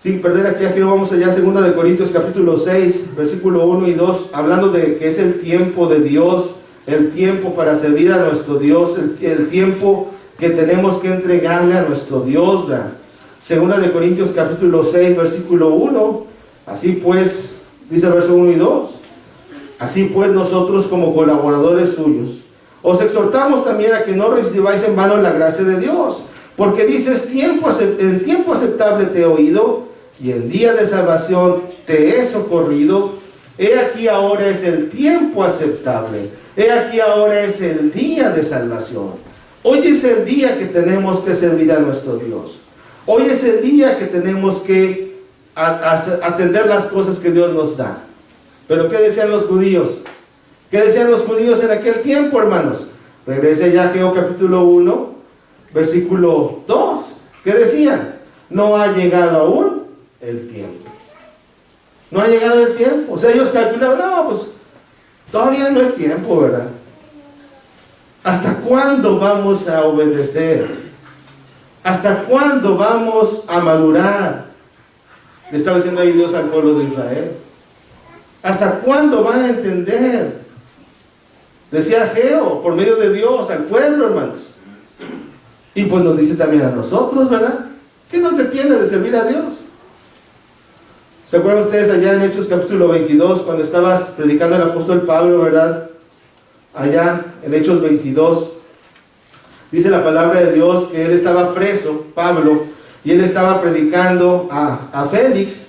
Sin perder aquí a Ageo, vamos allá, 2 Corintios capítulo 6, versículo 1 y 2, hablando de que es el tiempo de Dios, el tiempo para servir a nuestro Dios, el tiempo que tenemos que entregarle a nuestro Dios. 2 Corintios capítulo 6, versículo 1, así pues, dice el verso 1 y 2, así pues nosotros como colaboradores suyos, os exhortamos también a que no recibáis en vano la gracia de Dios, porque dices, en tiempo aceptable te he oído, y el día de salvación te he socorrido. He aquí ahora es el tiempo aceptable, he aquí ahora es el día de salvación. Hoy es el día que tenemos que servir a nuestro Dios. Hoy es el día que tenemos que atender las cosas que Dios nos da. Pero ¿qué decían los judíos? ¿Qué decían los judíos en aquel tiempo, hermanos? Regrese ya a Ageo capítulo 1, versículo 2. ¿Qué decían? No ha llegado aún el tiempo. No ha llegado el tiempo. O sea, ellos calculaban, no, pues todavía no es tiempo, ¿verdad? ¿Hasta cuándo vamos a obedecer? ¿Hasta cuándo vamos a madurar? Le estaba diciendo ahí Dios al pueblo de Israel. ¿Hasta cuándo van a entender? Decía Ageo, por medio de Dios, al pueblo, hermanos. Y pues nos dice también a nosotros, ¿verdad? ¿Qué nos detiene de servir a Dios? ¿Se acuerdan ustedes allá en Hechos capítulo 22, cuando estabas predicando el apóstol Pablo, ¿verdad? Allá en Hechos 22, dice la palabra de Dios que él estaba preso, Pablo, y él estaba predicando a Félix,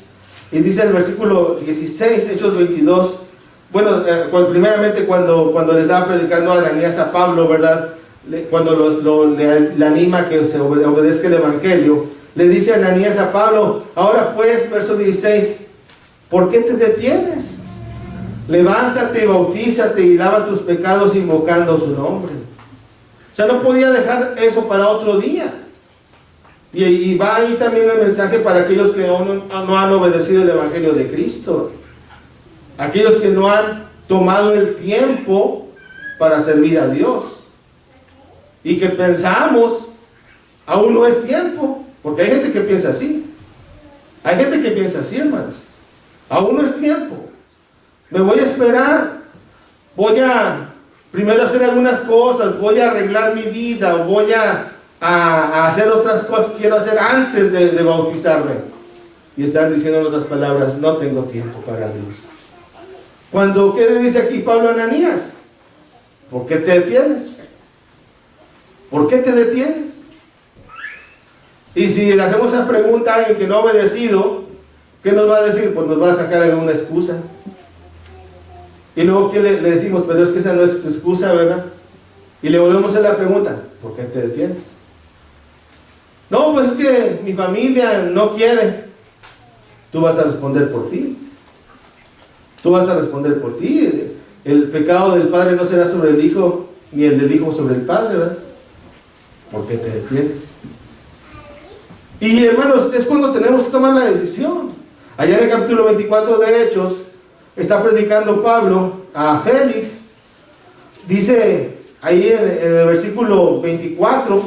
y dice el versículo 16, Hechos 22, bueno, primeramente cuando le estaba predicando a Ananías a Pablo, ¿verdad? Cuando le anima a que se obedezca el evangelio, le dice a Ananías a Pablo, ahora pues, verso 16, ¿por qué te detienes? Levántate, bautízate y lava tus pecados invocando su nombre. O sea, no podía dejar eso para otro día. Y va ahí también el mensaje para aquellos que no han obedecido el evangelio de Cristo. Aquellos que no han tomado el tiempo para servir a Dios. Y que pensamos, aún no es tiempo. Porque hay gente que piensa así. Hay gente que piensa así, hermanos. Aún no es tiempo. Me voy a esperar. Voy a primero hacer algunas cosas. Voy a arreglar mi vida. Voy a hacer otras cosas que quiero hacer antes de bautizarme. Y están diciendo en otras palabras, no tengo tiempo para Dios. Cuando, ¿qué le dice aquí Pablo a Ananías? ¿Por qué te detienes? ¿Por qué te detienes? Y si le hacemos esa pregunta a alguien que no ha obedecido, ¿qué nos va a decir? Pues nos va a sacar alguna excusa. Y luego, ¿qué le decimos? Pero es que esa no es excusa, ¿verdad? Y le volvemos a hacer la pregunta, ¿por qué te detienes? No, pues es que mi familia no quiere. Tú vas a responder por ti. Tú vas a responder por ti. El pecado del padre no será sobre el hijo, ni el del hijo sobre el padre, ¿verdad? ¿Por qué te detienes? Y hermanos, es cuando tenemos que tomar la decisión. Allá en el capítulo 24 de Hechos, está predicando Pablo a Félix. Dice ahí en el versículo 24,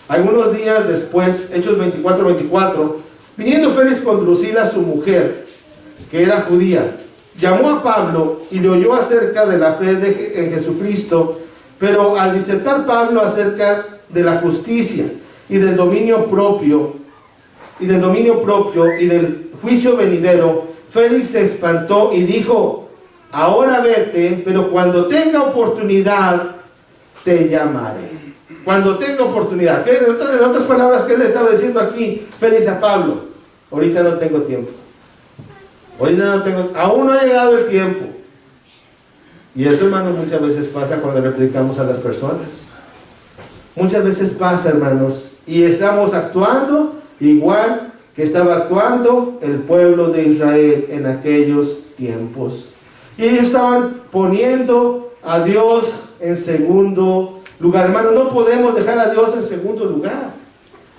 algunos días después, Hechos 24, viniendo Félix con Drusila, su mujer, que era judía, llamó a Pablo y le oyó acerca de la fe en Jesucristo, pero al disertar Pablo acerca de la justicia y del dominio propio y del juicio venidero, Félix se espantó y dijo: ahora vete, pero cuando tenga oportunidad te llamaré. Cuando tenga oportunidad. En otras palabras, ¿qué le estaba diciendo aquí Félix a Pablo? Ahorita no tengo tiempo. Aún no ha llegado el tiempo. Y eso, hermanos, muchas veces pasa cuando le predicamos a las personas. Muchas veces pasa, hermanos, y estamos actuando igual que estaba actuando el pueblo de Israel en aquellos tiempos. Y ellos estaban poniendo a Dios en segundo lugar. Hermano, no podemos dejar a Dios en segundo lugar.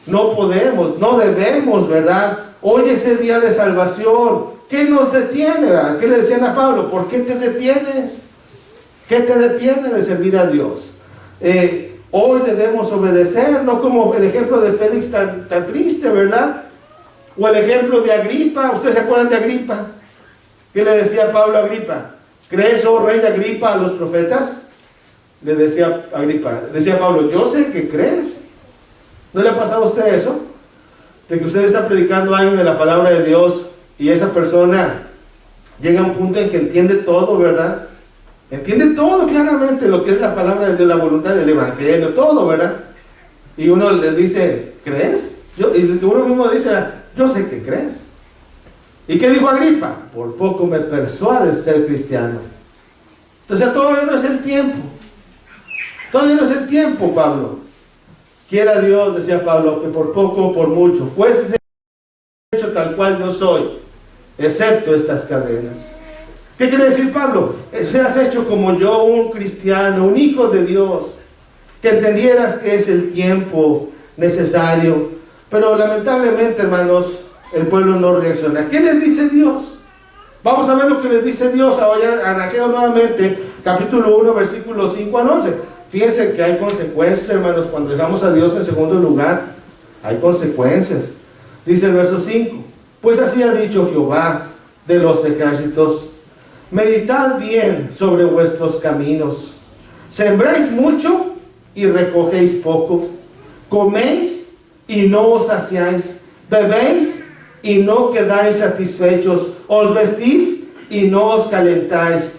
No podemos, no debemos, ¿verdad? Hoy es el día de salvación. ¿Qué nos detiene? ¿Verdad? ¿Qué le decían a Pablo? ¿Por qué te detienes? ¿Qué te detiene de servir a Dios? Hoy debemos obedecer, no como el ejemplo de Félix tan triste, ¿verdad? O el ejemplo de Agripa. ¿Ustedes se acuerdan de Agripa? ¿Qué le decía Pablo a Agripa? ¿Crees, oh rey Agripa, a los profetas? Le decía Agripa, decía Pablo, yo sé que crees. ¿No le ha pasado a usted eso? De que usted está predicando algo de la palabra de Dios y esa persona llega a un punto en que entiende todo, ¿verdad? Entiende todo claramente lo que es la palabra de Dios, la voluntad del evangelio, todo, ¿verdad? Y uno le dice, ¿crees? Y uno mismo dice, yo sé que crees. ¿Y qué dijo Agripa? Por poco me persuades ser cristiano. Entonces todavía no es el tiempo. Todavía no es el tiempo, Pablo. Quiera Dios, decía Pablo, que por poco o por mucho fuese hecho tal cual yo soy, excepto estas cadenas. ¿Qué quiere decir Pablo? Seas hecho como yo, un cristiano, un hijo de Dios, que entendieras que es el tiempo necesario. Pero lamentablemente, hermanos, el pueblo no reacciona. ¿Qué les dice Dios? Vamos a ver lo que les dice Dios ahora en Ageo nuevamente, capítulo 1, versículos 5 al 11. Fíjense que hay consecuencias, hermanos, cuando dejamos a Dios en segundo lugar. Hay consecuencias. Dice el verso 5, pues así ha dicho Jehová de los ejércitos: meditad bien sobre vuestros caminos. Sembráis mucho y recogéis poco. Coméis y no os saciáis. Bebéis y no quedáis satisfechos. Os vestís y no os calentáis.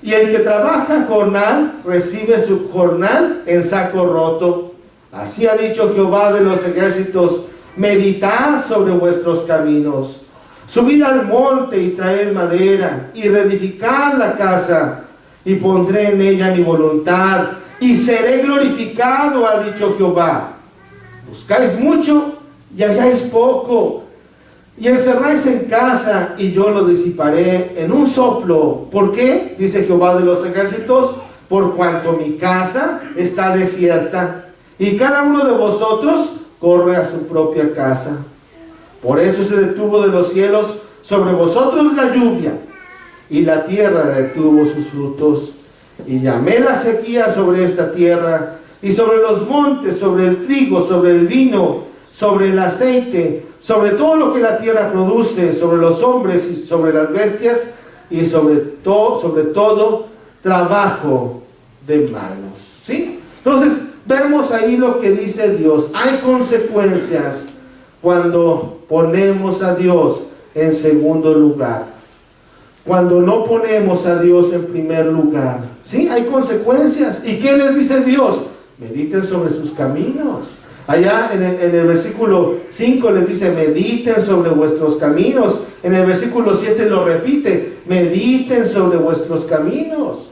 Y el que trabaja jornal recibe su jornal en saco roto. Así ha dicho Jehová de los ejércitos: meditad sobre vuestros caminos. Subid al monte y traed madera, y reedificad la casa, y pondré en ella mi voluntad, y seré glorificado, ha dicho Jehová. Buscáis mucho y halláis poco, y encerráis en casa, y yo lo disiparé en un soplo. ¿Por qué? Dice Jehová de los ejércitos: por cuanto mi casa está desierta, y cada uno de vosotros corre a su propia casa. Por eso se detuvo de los cielos sobre vosotros la lluvia, y la tierra detuvo sus frutos. Y llamé la sequía sobre esta tierra, y sobre los montes, sobre el trigo, sobre el vino, sobre el aceite, sobre todo lo que la tierra produce, sobre los hombres y sobre las bestias, y sobre todo trabajo de manos. ¿Sí? Entonces, vemos ahí lo que dice Dios. Hay consecuencias cuando ponemos a Dios en segundo lugar. Cuando no ponemos a Dios en primer lugar. ¿Sí? Hay consecuencias. ¿Y qué les dice Dios? Mediten sobre sus caminos. Allá en el versículo 5 les dice: mediten sobre vuestros caminos. En el versículo 7 lo repite: mediten sobre vuestros caminos.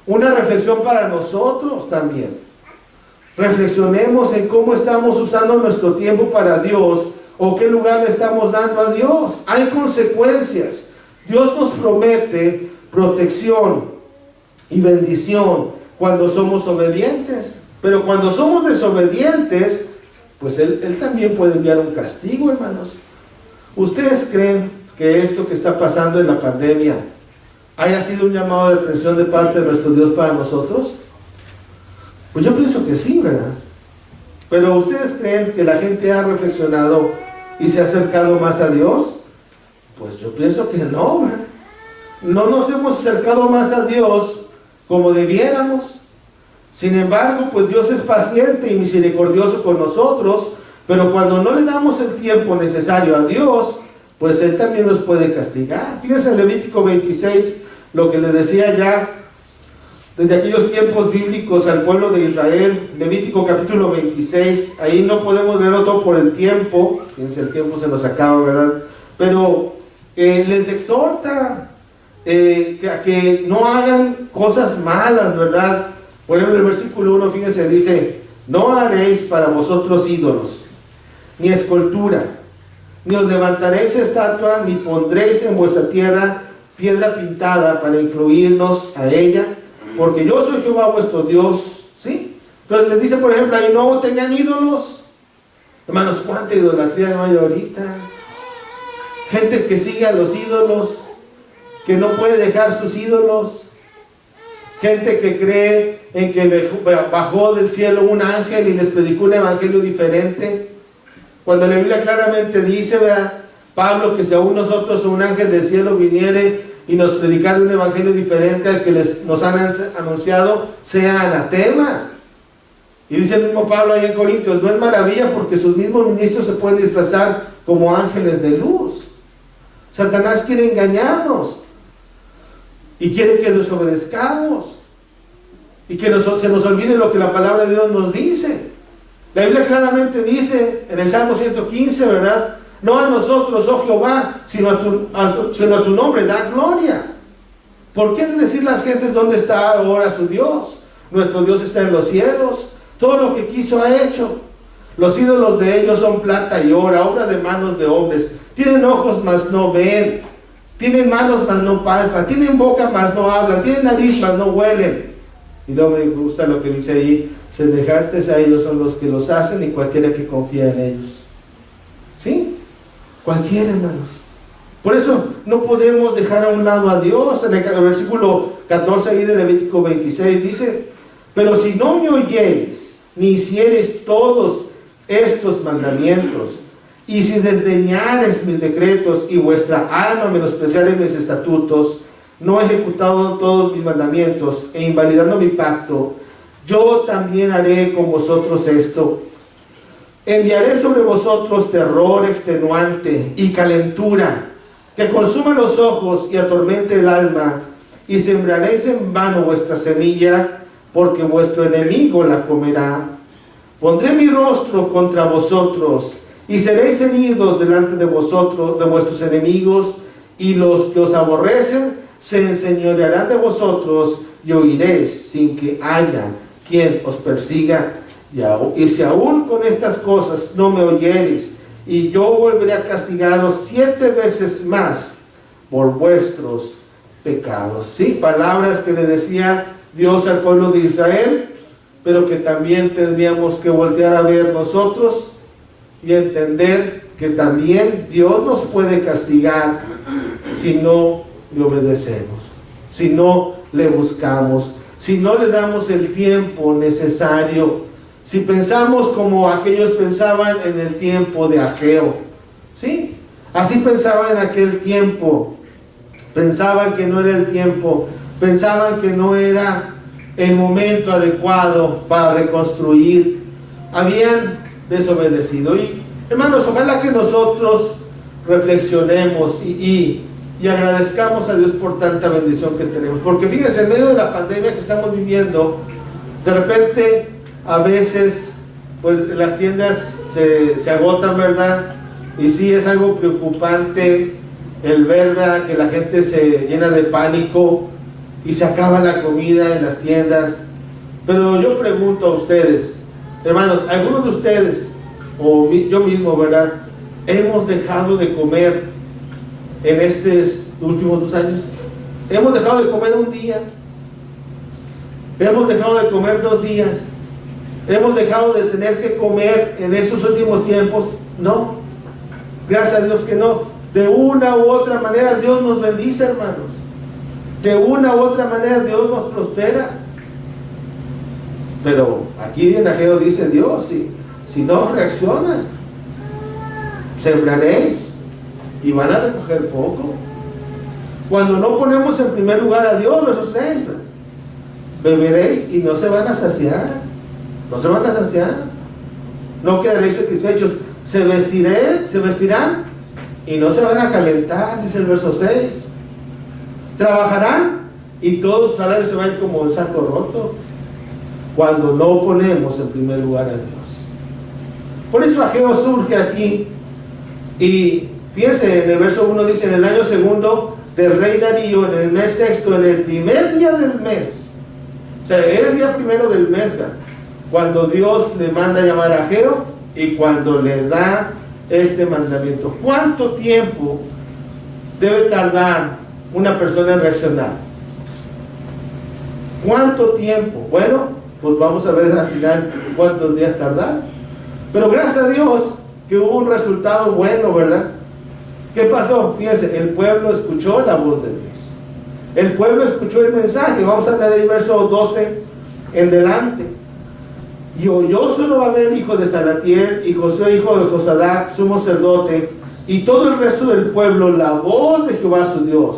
una reflexión para nosotros también. Reflexionemos en cómo estamos usando nuestro tiempo para Dios o qué lugar le estamos dando a Dios. Hay consecuencias. Dios nos promete protección y bendición cuando somos obedientes, pero cuando somos desobedientes, pues Él también puede enviar un castigo, hermanos. ¿Ustedes creen que esto que está pasando en la pandemia haya sido un llamado de atención de parte de nuestro Dios para nosotros? Pues yo pienso que sí, ¿verdad? Pero ¿ustedes creen que la gente ha reflexionado y se ha acercado más a Dios? Pues yo pienso que no, ¿verdad? No nos hemos acercado más a Dios como debiéramos. Sin embargo, pues Dios es paciente y misericordioso con nosotros, pero cuando no le damos el tiempo necesario a Dios, pues Él también nos puede castigar. Fíjense en Levítico 26, lo que le decía ya desde aquellos tiempos bíblicos al pueblo de Israel. Levítico capítulo 26, ahí no podemos leerlo todo por el tiempo, fíjense, el tiempo se nos acaba, ¿verdad? Pero les exhorta a que no hagan cosas malas, ¿verdad? Por ejemplo, el versículo 1, fíjense, dice: no haréis para vosotros ídolos, ni escultura, ni os levantaréis estatua, ni pondréis en vuestra tierra piedra pintada para incluirnos a ella, porque yo soy Jehová vuestro Dios, ¿sí? Entonces les dice, por ejemplo, ahí no tengan ídolos. Hermanos, ¿cuánta idolatría no hay ahorita? Gente que sigue a los ídolos, que no puede dejar sus ídolos. Gente que cree en que bajó del cielo un ángel y les predicó un evangelio diferente. Cuando la Biblia claramente dice, ¿verdad?, Pablo, que si aún nosotros un ángel del cielo viniere y nos predicara un evangelio diferente al que nos han anunciado, sea anatema. Y dice el mismo Pablo ahí en Corintios: no es maravilla, porque sus mismos ministros se pueden disfrazar como ángeles de luz. Satanás quiere engañarnos y quiere que desobedezcamos y que se nos olvide lo que la palabra de Dios nos dice. La Biblia claramente dice en el Salmo 115, ¿verdad? No a nosotros, oh Jehová, sino a tu nombre da gloria. ¿Por qué decir las gentes dónde está ahora su Dios? Nuestro Dios está en los cielos. Todo lo que quiso ha hecho. Los ídolos de ellos son plata y oro, obra de manos de hombres. Tienen ojos, mas no ven. Tienen manos, mas no palpan. Tienen boca, mas no hablan. Tienen nariz, mas no huelen. Y no me gusta lo que dice ahí: semejantes a ellos son los que los hacen, y cualquiera que confía en ellos. ¿Sí? Cualquiera, hermanos. Por eso no podemos dejar a un lado a Dios. En el versículo 14 ahí de Levítico 26 dice: pero si no me oyereis, ni hiciereis todos estos mandamientos, y si desdeñareis mis decretos, y vuestra alma menospreciare mis estatutos, no ejecutado todos mis mandamientos, e invalidando mi pacto, yo también haré con vosotros esto: enviaré sobre vosotros terror extenuante y calentura, que consuma los ojos y atormente el alma, y sembraréis en vano vuestra semilla, porque vuestro enemigo la comerá. Pondré mi rostro contra vosotros, y seréis heridos delante de vosotros, de vuestros enemigos, y los que os aborrecen se enseñorearán de vosotros, y oiréis sin que haya quien os persiga. Y si aún con estas cosas no me oyereis, y yo volveré a castigaros 7 veces más por vuestros pecados. Sí, palabras que le decía Dios al pueblo de Israel, pero que también tendríamos que voltear a ver nosotros y entender que también Dios nos puede castigar si no le obedecemos, si no le buscamos, si no le damos el tiempo necesario. Si pensamos como aquellos pensaban en el tiempo de Ageo, ¿sí? Así pensaban en aquel tiempo. Pensaban que no era el tiempo, pensaban que no era el momento adecuado para reconstruir. Habían desobedecido. Y hermanos, ojalá que nosotros reflexionemos y agradezcamos a Dios por tanta bendición que tenemos. Porque fíjense, en medio de la pandemia que estamos viviendo, de repente, a veces, pues las tiendas se agotan, ¿verdad? Y sí, es algo preocupante el ver, ¿verdad?, que la gente se llena de pánico y se acaba la comida en las tiendas. Pero yo pregunto a ustedes, hermanos, algunos de ustedes, o yo mismo, ¿verdad?, hemos dejado de comer en estos últimos 2 años. Hemos dejado de comer un día, hemos dejado de comer 2 días, hemos dejado de tener que comer en esos últimos tiempos. No, gracias a Dios que no. De una u otra manera Dios nos bendice, hermanos. De una u otra manera Dios nos prospera. Pero aquí en Ageo dice Dios, si no reaccionan, sembraréis y van a recoger poco. Cuando no ponemos en primer lugar a Dios, verso 6, beberéis y no se van a saciar. No se van a saciar. No quedaréis satisfechos. Se vestirán y no se van a calentar, dice el verso 6. Trabajarán y todos sus salarios se van a ir como el saco roto, cuando no ponemos en primer lugar a Dios. Por eso Ageo surge aquí. Y fíjense, en el verso 1 dice: en el año segundo del rey Darío, en el mes sexto, en el primer día del mes. O sea, era el día primero del mes, cuando Dios le manda a llamar a Ageo y cuando le da este mandamiento. ¿Cuánto tiempo debe tardar una persona en reaccionar? ¿Cuánto tiempo? Bueno, pues vamos a ver al final cuántos días tardar. Pero gracias a Dios que hubo un resultado bueno, ¿verdad? ¿Qué pasó? Fíjense, el pueblo escuchó la voz de Dios. El pueblo escuchó el mensaje. Vamos a leer el verso 12 en delante. Y oyó Zorobabel, hijo de Salatiel, y Josué, hijo de Josadac, sumo sacerdote, y todo el resto del pueblo, la voz de Jehová su Dios,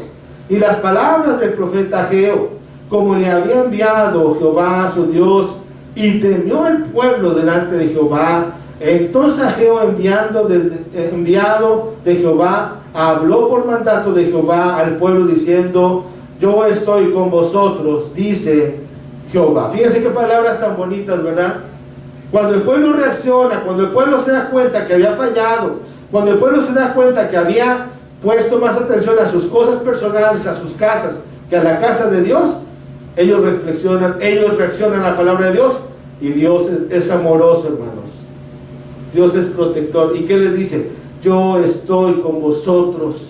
y las palabras del profeta Ageo, como le había enviado Jehová su Dios, y temió el pueblo delante de Jehová. Entonces Ageo, enviado de Jehová, habló por mandato de Jehová al pueblo diciendo: yo estoy con vosotros, dice Jehová. Fíjense qué palabras tan bonitas, ¿verdad? Cuando el pueblo reacciona, cuando el pueblo se da cuenta que había fallado, cuando el pueblo se da cuenta que había puesto más atención a sus cosas personales, a sus casas, que a la casa de Dios, ellos reaccionan a la palabra de Dios, y Dios es amoroso, hermanos. Dios es protector. ¿Y qué les dice? Yo estoy con vosotros.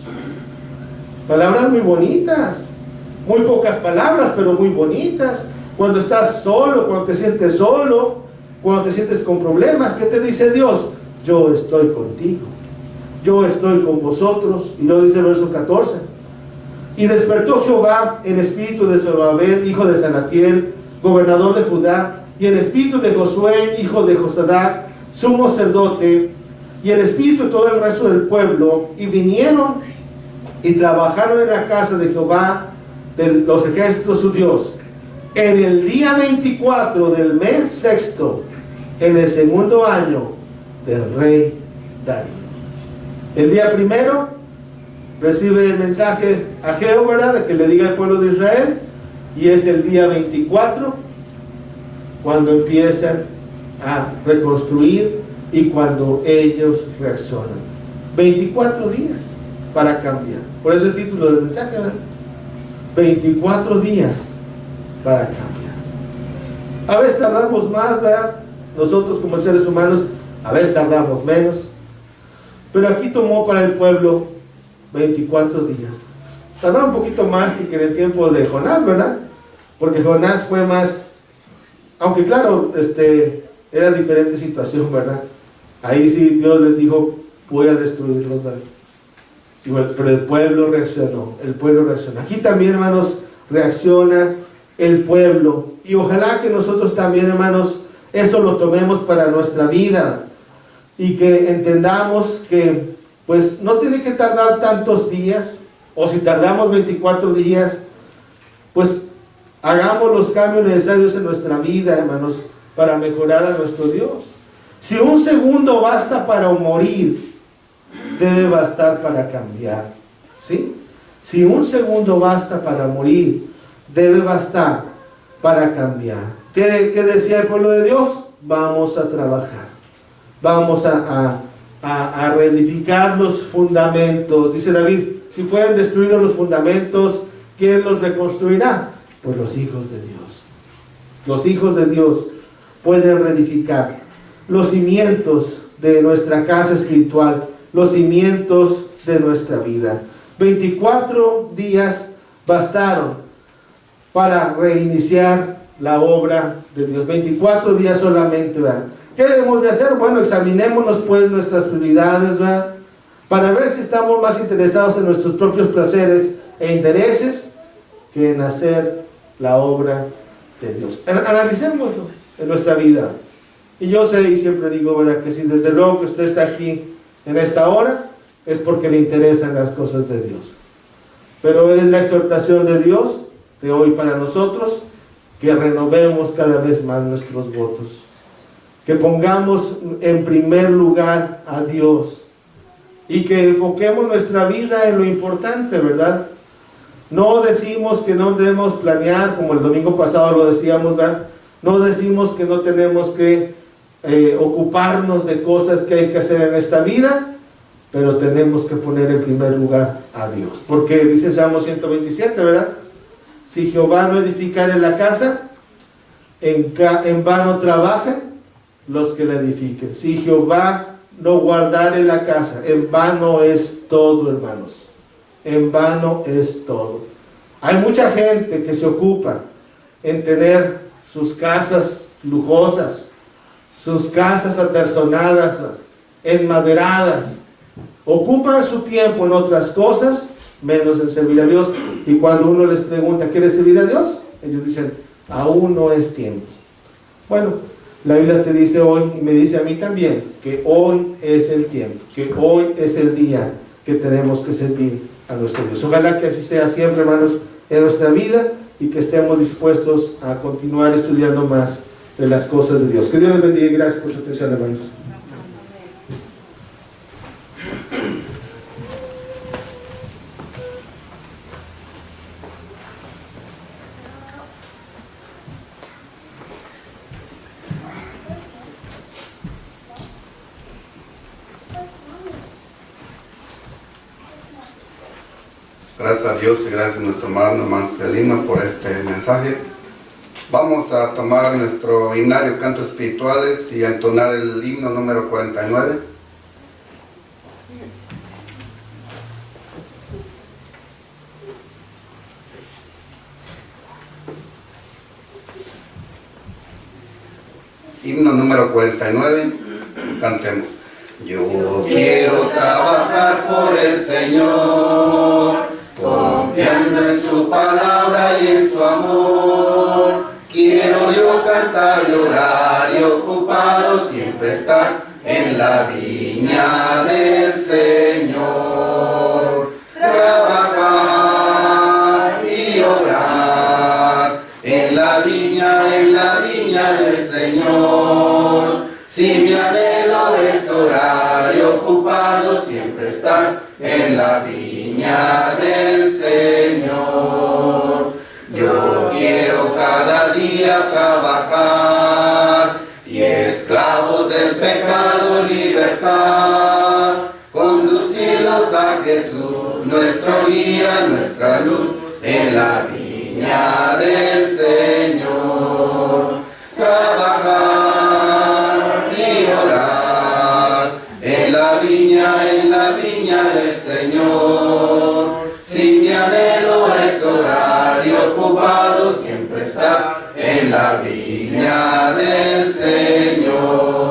Palabras muy bonitas, muy pocas palabras, pero muy bonitas. Cuando estás solo, cuando te sientes solo, cuando te sientes con problemas, ¿qué te dice Dios? Yo estoy contigo, yo estoy con vosotros. Y luego dice el verso 14: y despertó Jehová el espíritu de Zorobabel, hijo de Salatiel, gobernador de Judá, y el espíritu de Josué, hijo de Josadac, sumo sacerdote, y el espíritu de todo el resto del pueblo, y vinieron y trabajaron en la casa de Jehová de los ejércitos su Dios, en el día 24 del mes sexto, en el segundo año del rey Darío. El día primero recibe el mensaje Ageo, ¿verdad?, de que le diga al pueblo de Israel, y es el día 24 cuando empiezan a reconstruir y cuando ellos reaccionan. 24 días para cambiar. Por eso el título del mensaje, ¿verdad? 24 días para cambiar. A veces tardamos más, ¿verdad? Nosotros como seres humanos, a veces tardamos menos. Pero aquí tomó para el pueblo 24 días. Tardó un poquito más que en el tiempo de Jonás, ¿verdad? Porque Jonás fue más, aunque claro, era diferente situación, ¿verdad? Ahí sí Dios les dijo: voy a destruirlos, ¿verdad? Pero el pueblo reaccionó, Aquí también, hermanos, reacciona el pueblo. Y ojalá que nosotros también, hermanos, esto lo tomemos para nuestra vida. Y que entendamos que, pues, no tiene que tardar tantos días. O si tardamos 24 días, pues, hagamos los cambios necesarios en nuestra vida, hermanos, para mejorar a nuestro Dios. Si un segundo basta para morir, debe bastar para cambiar, ¿sí? Si un segundo basta para morir, debe bastar para cambiar. ¿Qué decía el pueblo de Dios? Vamos a trabajar, vamos a reedificar los fundamentos. Dice David: si fueran destruidos los fundamentos, ¿quién los reconstruirá? Pues los hijos de Dios. Los hijos de Dios pueden reedificar los cimientos de nuestra casa espiritual, los cimientos de nuestra vida. 24 días bastaron para reiniciar la obra de Dios. 24 días solamente, ¿verdad? ¿Qué debemos de hacer? Bueno, examinémonos pues nuestras prioridades, ¿verdad? Para ver si estamos más interesados en nuestros propios placeres e intereses que en hacer la obra de Dios. Analicémoslo en nuestra vida. Y yo sé y siempre digo, ¿verdad?, que si desde luego que usted está aquí en esta hora, es porque le interesan las cosas de Dios. Pero es la exhortación de Dios de hoy para nosotros, que renovemos cada vez más nuestros votos, que pongamos en primer lugar a Dios y que enfoquemos nuestra vida en lo importante, ¿verdad? No decimos que no debemos planear, como el domingo pasado lo decíamos, ¿verdad? No decimos que no tenemos que ocuparnos de cosas que hay que hacer en esta vida, pero tenemos que poner en primer lugar a Dios. Porque dice Salmo 127, ¿verdad? Si Jehová no edificare la casa, en vano trabajan los que la edifiquen. Si Jehová no guardare la casa, en vano es todo, hermanos. En vano es todo. Hay mucha gente que se ocupa en tener sus casas lujosas, sus casas aterzonadas, enmaderadas. Ocupan su tiempo en otras cosas, menos en servir a Dios. Y cuando uno les pregunta, ¿quieres servir a Dios?, ellos dicen, aún no es tiempo. Bueno, la Biblia te dice hoy, y me dice a mí también, que hoy es el tiempo, que hoy es el día que tenemos que servir a nuestro Dios. Ojalá que así sea siempre, hermanos, en nuestra vida, y que estemos dispuestos a continuar estudiando más de las cosas de Dios. Que Dios les bendiga y gracias por su atención, hermanos. Gracias a Dios y gracias a nuestro hermano Celino por este mensaje. Vamos a tomar nuestro himnario Cantos Espirituales y a entonar el himno número 49. Himno número 49, cantemos. Yo quiero trabajar por el Señor, confiando en su palabra y en su amor. Quiero yo cantar y orar y ocupado siempre estar en la viña del Señor. Trabajar y orar en la viña del Señor. Si mi anhelo es orar y ocupado siempre estar en la viña del Señor. Yo quiero cada día trabajar y esclavos del pecado libertar, conducirlos a Jesús, nuestro guía, nuestra luz, en la viña del Señor. Trabajar y orar en la viña del Señor. Si mi anhelo es orar y ocupado siempre estar en la viña del Señor.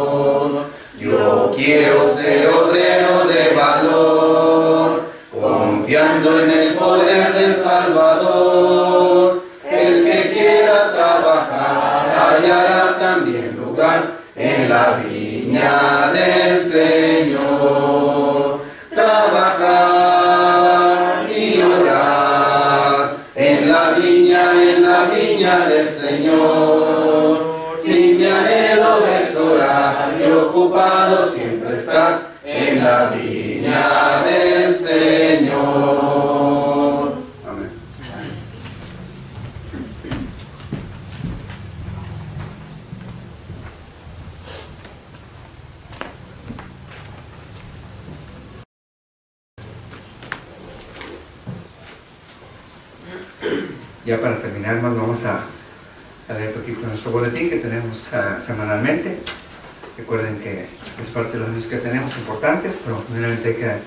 Yo quiero ser obrero de valor, confiando en el poder del Salvador. El que quiera trabajar hallará también lugar en la viña del Señor. Trabajar y orar en la viña del Señor. Si mi anhelo es orar y ocupado siempre estar en la viña del Señor. Amén. Ya para terminar, hermanos, vamos a leer un poquito nuestro boletín que tenemos semanalmente. Recuerden que es parte de los anuncios que tenemos importantes, pero primeramente hay que dar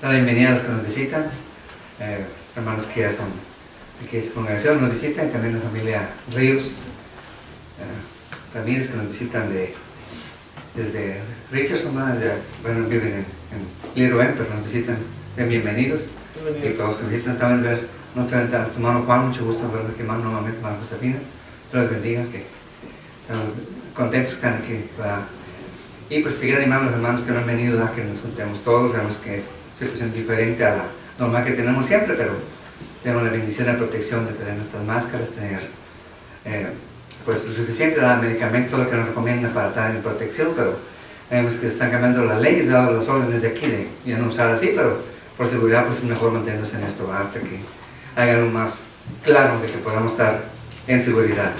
la bienvenida a los que nos visitan, hermanos que ya son de esta congregación, nos visitan, y también la familia Ríos Ramírez, que nos visitan desde Richardson, bueno, viven en Little End, pero nos visitan, bienvenidos. Y todos que nos visitan también ver nuestro hermano Juan, mucho gusto en verlo aquí, hermano, nuevamente, hermano Josefina. Dios les bendiga, que estamos contentos que están aquí. Y pues seguir animando a los hermanos que no han venido a que nos juntemos todos. Sabemos que es una situación diferente a la normal que tenemos siempre, pero tenemos la bendición de protección de tener nuestras máscaras, tener pues lo suficiente de medicamentos, todo lo que nos recomiendan para estar en protección, pero vemos que están cambiando las leyes, las órdenes de aquí de ya no usar así, pero por seguridad pues es mejor mantenernos en esto hasta que haya algo más claro de que podamos estar en seguridad.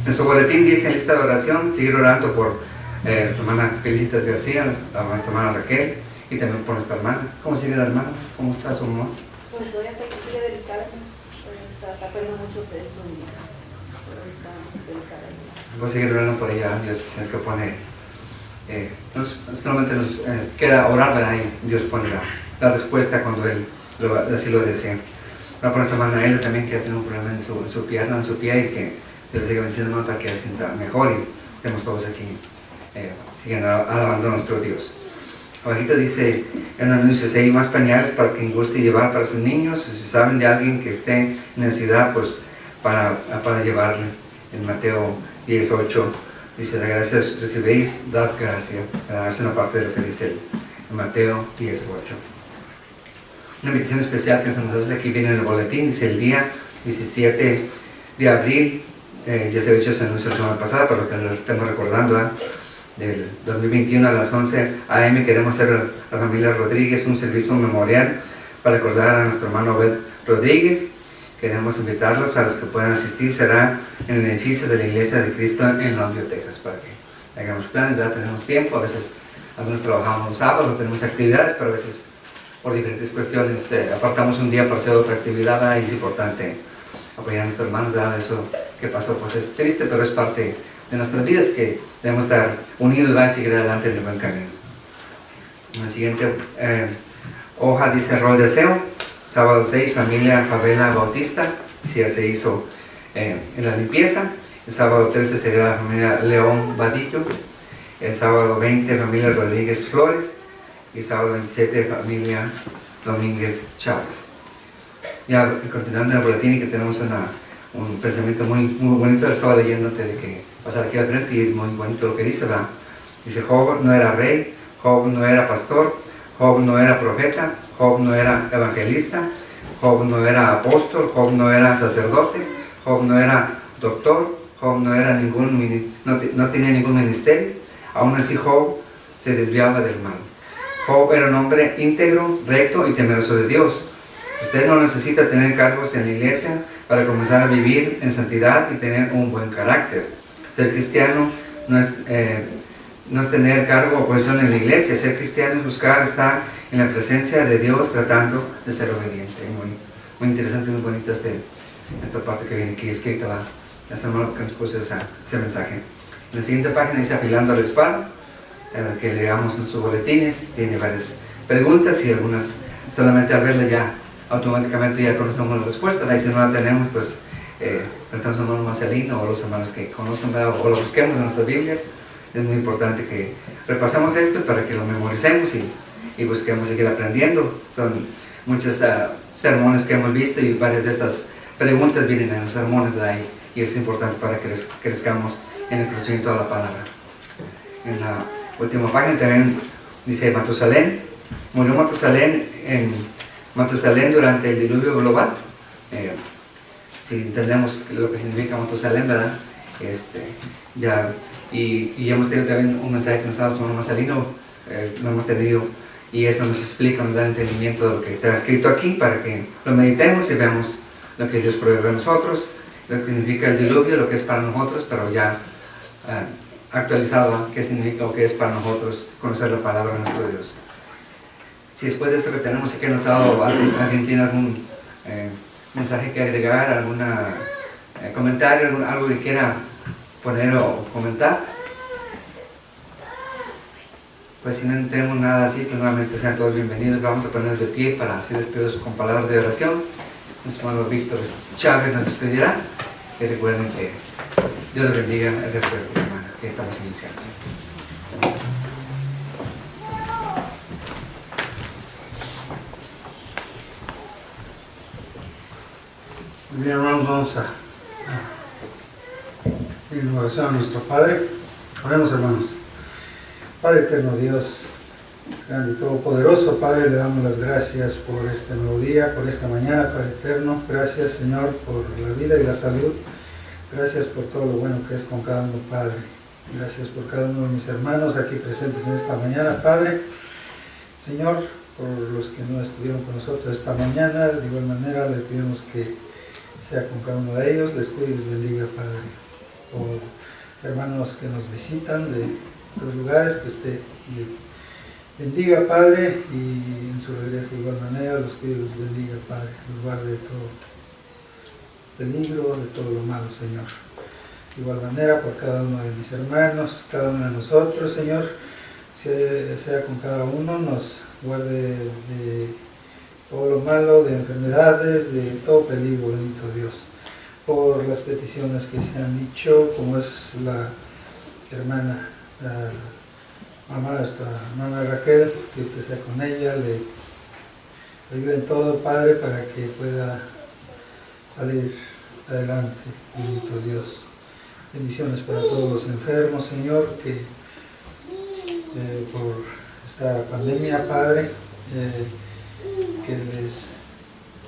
Nuestro boletín dice: lista de oración, seguir orando por nuestra hermana Felicitas García, nuestra hermana Raquel, y también por nuestra hermana. ¿Cómo sigue la hermana? ¿Cómo está su mamá? Pues todavía sigue delicada, está perdiendo mucho peso y está delicada. Voy a seguir orando por ella. Dios es el que pone, solamente nos queda orar, ¿verdad? Y Dios pone la respuesta cuando Él así lo desea. Ahora por nuestra hermana Ella también, que tiene un problema en su pierna, en su pie, y que se le sigue venciendo para que se sienta mejor, y estemos todos aquí siguiendo alabando a nuestro Dios. Abajito dice en un anuncio: si hay más pañales para quien guste llevar para sus niños, si saben de alguien que esté en necesidad, pues para llevarle. En Mateo 18 dice: la gracia recibéis, dad gracia. Es una parte de lo que dice en Mateo 18. Una invitación especial que nos hace aquí, viene en el boletín, dice: el día 17 de abril, ya se ha dicho ese anuncio la semana pasada, pero que lo estamos recordando, del 2021 a las 11 a.m. queremos hacer a la familia Rodríguez un servicio memorial para recordar a nuestro hermano Obed Rodríguez. Queremos invitarlos a los que puedan asistir. Será en el edificio de la Iglesia de Cristo en Longview, Texas, para que hagamos planes. Ya tenemos tiempo, a veces algunos trabajamos los sábados, no tenemos actividades, pero a veces por diferentes cuestiones apartamos un día para hacer otra actividad, y es importante apoyar a nuestros hermanos. Eso que pasó pues es triste, pero es parte de nuestras vidas, que debemos estar unidos y seguir adelante en el buen camino. En la siguiente hoja dice: rol de aseo, sábado 6, familia Favela Bautista, si ya se hizo en la limpieza. El sábado 13 será la familia León Vadillo. El sábado 20, familia Rodríguez Flores. Y sábado 27, familia Domínguez Chávez. Ya continuando en el boletín, y que tenemos un pensamiento muy bonito. Estaba leyéndote de que pasar aquí al frente, y es muy bonito lo que dice, ¿verdad? Dice: Job no era rey, Job no era pastor, Job no era profeta, Job no era evangelista, Job no era apóstol, Job no era sacerdote, Job no era doctor, Job no era no tenía ningún ministerio. Aún así Job se desviaba del mal. Job era un hombre íntegro, recto y temeroso de Dios. Usted no necesita tener cargos en la iglesia para comenzar a vivir en santidad y tener un buen carácter. Ser cristiano no es tener cargo o posición en la iglesia. Ser cristiano es buscar estar en la presencia de Dios, tratando de ser obediente. Muy interesante y muy bonita esta parte que viene aquí escrita. Es hermano que nos puso ese mensaje. En la siguiente página dice: afilando la espada, que leamos nuestros boletines. Tiene varias preguntas, y algunas solamente al verla ya automáticamente ya conocemos la respuesta. Y si no la tenemos, pues preguntamos al hermano Marcelino o los hermanos que conozcan, o lo busquemos en nuestras Biblias. Es muy importante que repasemos esto para que lo memoricemos y busquemos seguir aprendiendo. Son muchos sermones que hemos visto, y varias de estas preguntas vienen en los sermones de ahí, y es importante para que crezcamos en el conocimiento de la palabra. En la última página también dice: Matusalén. Murió Matusalén durante el diluvio global. Si entendemos lo que significa Matusalén, ¿verdad? Y hemos tenido también un mensaje que nos ha dado nuestro Marcelino, lo hemos tenido, y eso nos explica, nos da entendimiento de lo que está escrito aquí, para que lo meditemos y veamos lo que Dios provee a nosotros, lo que significa el diluvio, lo que es para nosotros, pero ya actualizado, qué significa o qué es para nosotros conocer la palabra de nuestro Dios. Si después de esto que tenemos aquí anotado, alguien tiene mensaje que agregar, algún comentario, algo que quiera poner o comentar. Pues si no tenemos nada así, pues nuevamente sean todos bienvenidos. Vamos a ponernos de pie para así despedirnos con palabras de oración. Nuestro hermano Víctor Chávez nos despedirá. Y recuerden que Dios les bendiga el resto de esta semana que estamos iniciando. Muy bien, hermanos, vamos a ir en oración a nuestro Padre. Oremos, hermanos. Padre eterno, Dios grande y todopoderoso, Padre, le damos las gracias por este nuevo día, por esta mañana, Padre eterno. Gracias, Señor, por la vida y la salud. Gracias por todo lo bueno que es con cada uno, Padre. Gracias por cada uno de mis hermanos aquí presentes en esta mañana, Padre. Señor, por los que no estuvieron con nosotros esta mañana, de igual manera le pedimos que sea con cada uno de ellos, les cuide y les bendiga, Padre. Por hermanos que nos visitan de los lugares, que usted bendiga, Padre, y en su regreso de igual manera los cuide y los bendiga, Padre, los guarde de todo peligro, de todo lo malo, Señor. De igual manera por cada uno de mis hermanos, cada uno de nosotros, Señor, sea con cada uno, nos guarde de todo lo malo, de enfermedades, de todo peligro, bendito Dios. Por las peticiones que se han dicho, como es la hermana, la mamá, nuestra hermana Raquel, que usted sea con ella, le ayude en todo, Padre, para que pueda salir adelante, bendito Dios. Bendiciones para todos los enfermos, Señor, que por esta pandemia, Padre, que les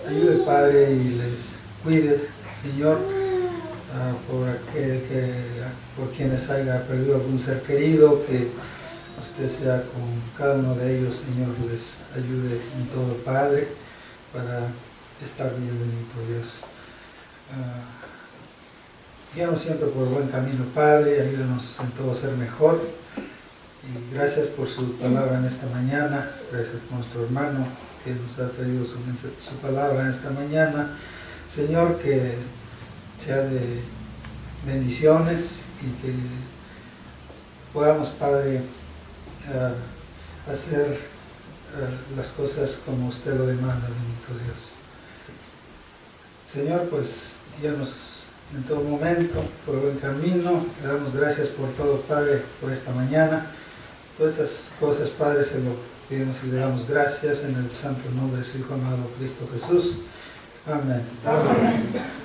ayude, Padre, y les cuide, Señor, por quienes haya perdido algún ser querido, que usted sea con cada uno de ellos, Señor, les ayude en todo, Padre, para estar bien, bendito Dios. Guíanos siempre por buen camino, Padre, ayúdanos en todo a ser mejor. Y gracias por su palabra en esta mañana, gracias por nuestro hermano que nos ha traído su palabra en esta mañana. Señor, que sea de bendiciones y que podamos, Padre, hacer las cosas como usted lo demanda, bendito Dios. Señor, pues guíanos en todo momento por buen camino. Le damos gracias por todo, Padre, por esta mañana. Todas estas cosas, Padre, se lo pedimos y le damos gracias en el santo nombre de su Hijo amado Cristo Jesús. Amén. Amén.